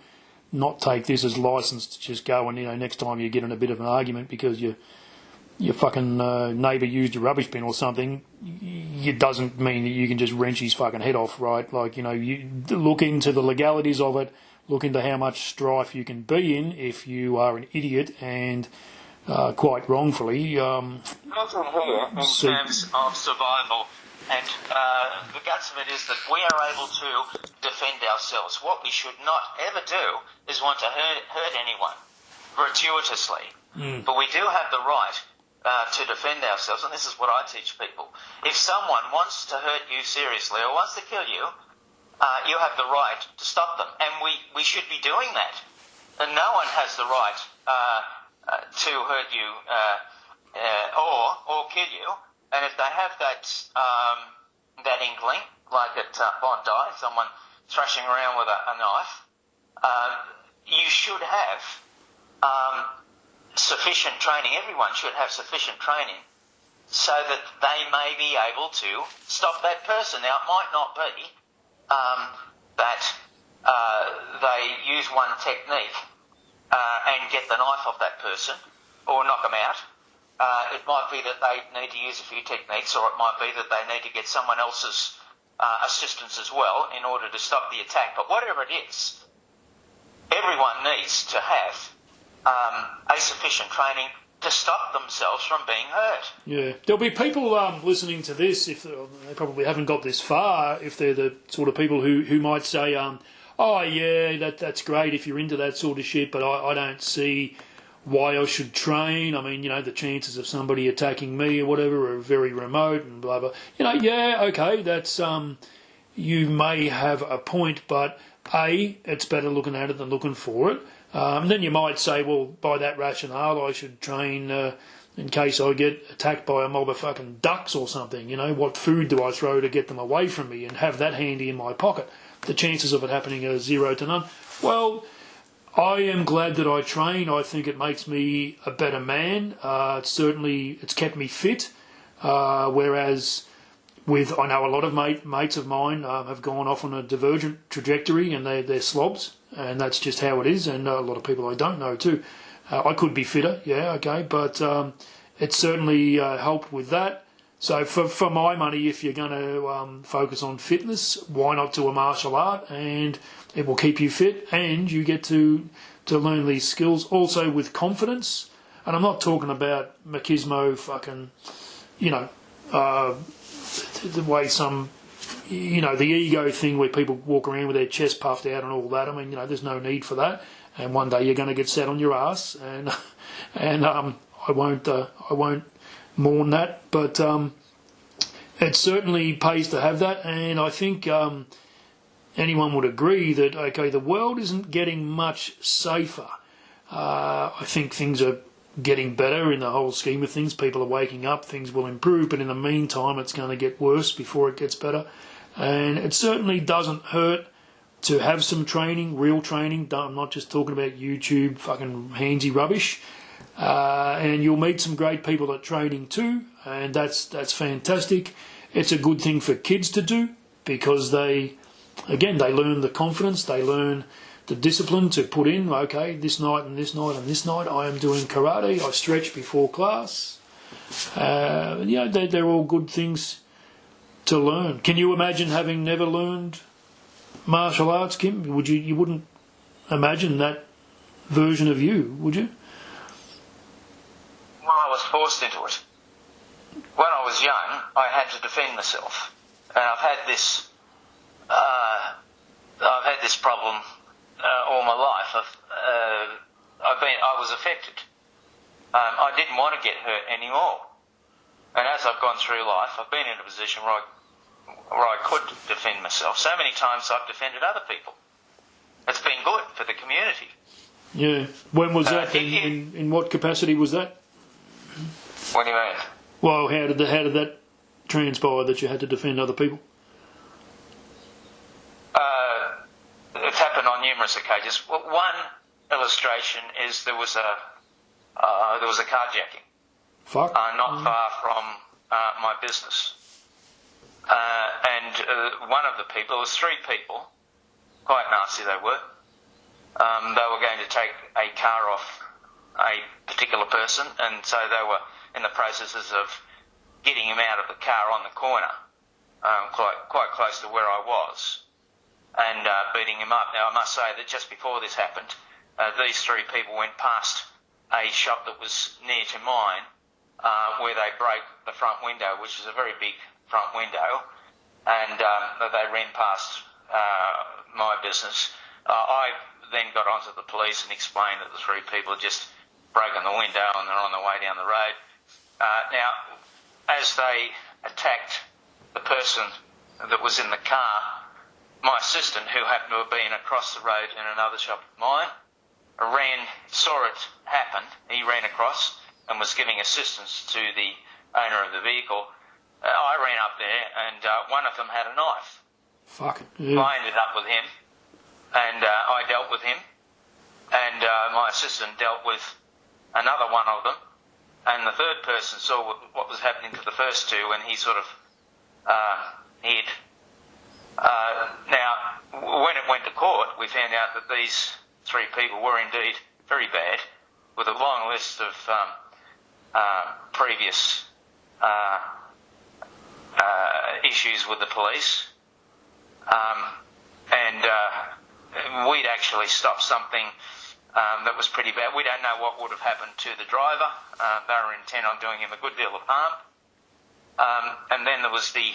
not take this as license to just go and, next time you get in a bit of an argument because your fucking neighbour used a rubbish bin or something, it doesn't mean that you can just wrench his fucking head off, right? Like, you look into the legalities of it, look into how much strife you can be in if you are an idiot and quite wrongfully... Nothing here in terms of survival And the guts of it is that we are able to defend ourselves. What we should not ever do is want to hurt anyone gratuitously. But we do have the right to defend ourselves, and this is what I teach people. If someone wants to hurt you seriously or wants to kill you, you have the right to stop them, and we should be doing that. And no one has the right to hurt you or kill you. And if they have that inkling, like at Bondi, someone thrashing around with a knife, you should have sufficient training. Everyone should have sufficient training so that they may be able to stop that person. Now, it might not be that they use one technique and get the knife off that person or knock them out. It might be that they need to use a few techniques, or it might be that they need to get someone else's assistance as well in order to stop the attack. But whatever it is, everyone needs to have a sufficient training to stop themselves from being hurt. Yeah, there'll be people listening to this, if they probably haven't got this far, if they're the sort of people who might say, oh yeah, that's great if you're into that sort of shit, but I don't see why I should train. I mean, the chances of somebody attacking me or whatever are very remote and blah, blah. Yeah, okay, that's, you may have a point, but A, it's better looking at it than looking for it. Then you might say, well, by that rationale, I should train in case I get attacked by a mob of fucking ducks or something. What food do I throw to get them away from me, and have that handy in my pocket? The chances of it happening are 0 to none. Well, I am glad that I train. I think it makes me a better man. It's kept me fit. Whereas I know a lot of mates of mine have gone off on a divergent trajectory, and they're slobs, and that's just how it is. And a lot of people I don't know too. I could be fitter, yeah, okay, but it certainly helped with that. So for my money, if you're going to focus on fitness, why not do a martial art? And it will keep you fit, and you get to learn these skills also with confidence. And I'm not talking about machismo fucking, the way some, the ego thing where people walk around with their chest puffed out and all that. I mean, there's no need for that. And one day you're going to get sat on your ass, and I won't mourn that, but it certainly pays to have that. And I think anyone would agree that, okay, the world isn't getting much safer. I think things are getting better in the whole scheme of things. People are waking up, things will improve, but in the meantime it's going to get worse before it gets better. And it certainly doesn't hurt to have some training, real training. I'm not just talking about YouTube fucking handsy rubbish. And you'll meet some great people at training too, and that's fantastic. It's a good thing for kids to do, because they learn the confidence, they learn the discipline to put in. Okay, this night and this night and this night I am doing karate, I stretch before class. They're all good things to learn. Can you imagine having never learned martial arts, Kim? You wouldn't imagine that version of you, would you? Well, I was forced into it. When I was young, I had to defend myself, and I've had this problem all my life. I was affected. I didn't want to get hurt anymore, and as I've gone through life, I've been in a position where I could defend myself. So many times I've defended other people. It's been good for the community. Yeah. When was that? In what capacity was that? What do you mean? Well, how did that transpire that you had to defend other people? It's happened on numerous occasions. One illustration is there was a carjacking. Fuck. Not far from my business, and one of the people, there was 3 people, quite nasty they were. They were going to take a car off a particular person, and so they were in the processes of getting him out of the car on the corner, quite close to where I was, and beating him up. Now, I must say that just before this happened, these 3 people went past a shop that was near to mine, where they broke the front window, which is a very big front window, and they ran past my business. I then got onto the police and explained that the three people had just broken the window and they're on the way down the road. Now, as they attacked the person that was in the car, my assistant, who happened to have been across the road in another shop of mine, saw it happen. He ran across and was giving assistance to the owner of the vehicle. I ran up there and one of them had a knife. Fuck it. Yeah. I ended up with him, and I dealt with him, and my assistant dealt with another one of them, and the third person saw what was happening to the first two, and he sort of hid. Now, when it went to court, we found out that these three people were indeed very bad, with a long list of previous issues with the police. And we'd actually stopped something that was pretty bad. We don't know what would have happened to the driver. They were intent on doing him a good deal of harm. And then there was the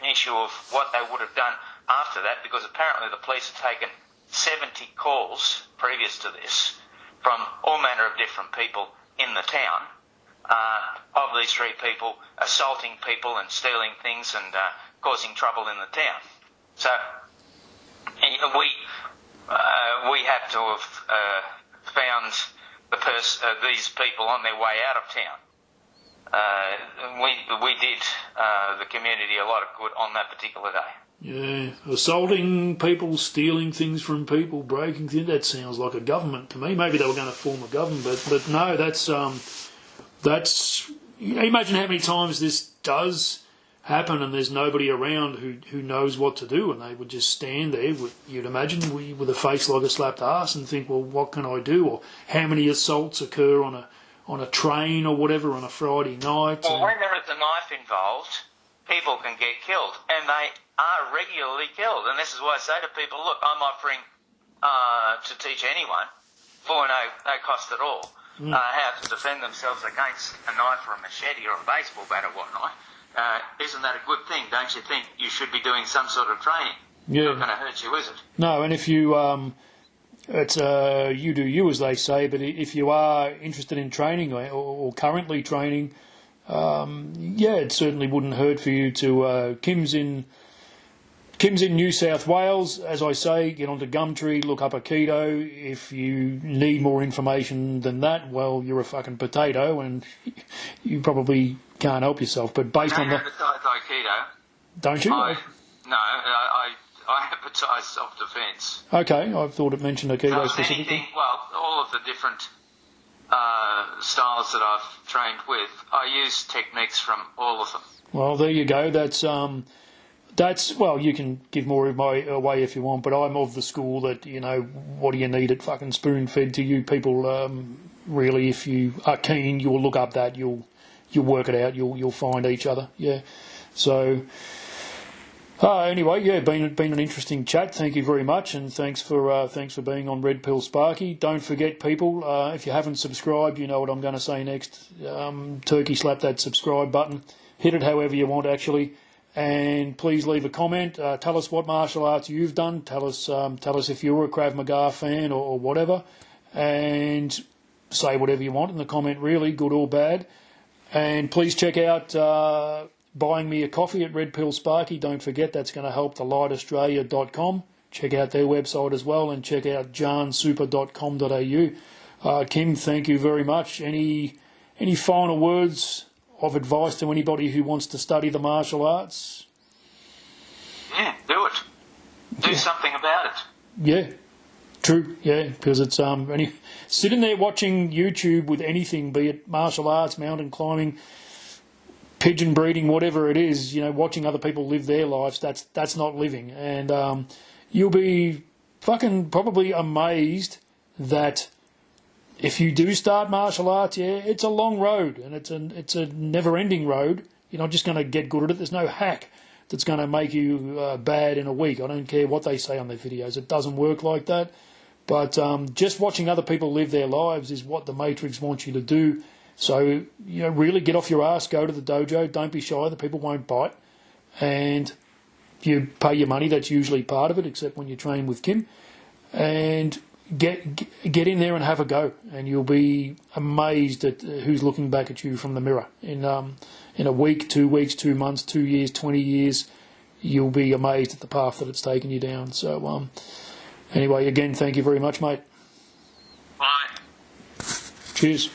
issue of what they would have done after that, because apparently the police had taken 70 calls previous to this from all manner of different people in the town of these three people assaulting people and stealing things and causing trouble in the town. So we had to have found these people on their way out of town. We did the community a lot of good on that particular day. Yeah, assaulting people, stealing things from people, breaking things, that sounds like a government to me. Maybe they were going to form a government, but no, that's imagine how many times this does happen and there's nobody around who knows what to do, and they would just stand there, you'd imagine, with a face like a slapped ass and think, well, what can I do? Or how many assaults occur on a train or whatever on a Friday night? Well, when there is a knife involved, people can get killed, and they are regularly killed. And this is why I say to people, look, I'm offering to teach anyone for no cost at all how to defend themselves against a knife or a machete or a baseball bat or whatnot. Isn't that a good thing? Don't you think you should be doing some sort of training? Yeah. Not going to hurt you, is it? No, and if you, it's you do you, as they say, but if you are interested in training or currently training, it certainly wouldn't hurt for you to, Kim's in New South Wales, as I say, get onto Gumtree, look up AIKIDO. If you need more information than that, well, you're a fucking potato and you probably can't help yourself. But based on that... AIKIDO. Don't you? I advertise self-defence. Okay, I thought it mentioned AIKIDO specifically. All of the different styles that I've trained with, I use techniques from all of them. Well, there you go. That's you can give more away if you want, but I'm of the school that, what do you need it fucking spoon-fed to you? People, really, if you are keen, you'll look up that, you'll work it out, you'll find each other, yeah. So, anyway, yeah, been an interesting chat. Thank you very much, and thanks for being on Red Pill Sparky. Don't forget, people, if you haven't subscribed, you know what I'm going to say next. Turkey slap that subscribe button. Hit it however you want, actually. And please leave a comment. Tell us what martial arts you've done. Tell us if you're a Krav Maga fan or whatever. And say whatever you want in the comment, really, good or bad. And please check out buying me a coffee at Red Pill Sparky. Don't forget, that's going to help thelightaustralia.com. Check out their website as well, and check out jansuper.com.au. Kim, thank you very much. Any final words of advice to anybody who wants to study the martial arts? Yeah, do it. Do something about it. Yeah, true. Yeah, because it's sitting there watching YouTube with anything, be it martial arts, mountain climbing, pigeon breeding, whatever it is. Watching other people live their lives. That's not living, and you'll be fucking probably amazed that. If you do start martial arts, it's a long road, and it's a never-ending road. You're not just going to get good at it. There's no hack that's going to make you bad in a week. I don't care what they say on their videos. It doesn't work like that. But just watching other people live their lives is what the Matrix wants you to do. So, really get off your ass, go to the dojo. Don't be shy. The people won't bite. and you pay your money. That's usually part of it, except when you train with Kim. And get in there and have a go, and you'll be amazed at who's looking back at you from the mirror. In a week, 2 weeks, 2 months, 2 years, 20 years, you'll be amazed at the path that it's taken you down. So anyway, again, thank you very much, mate. Bye. Cheers.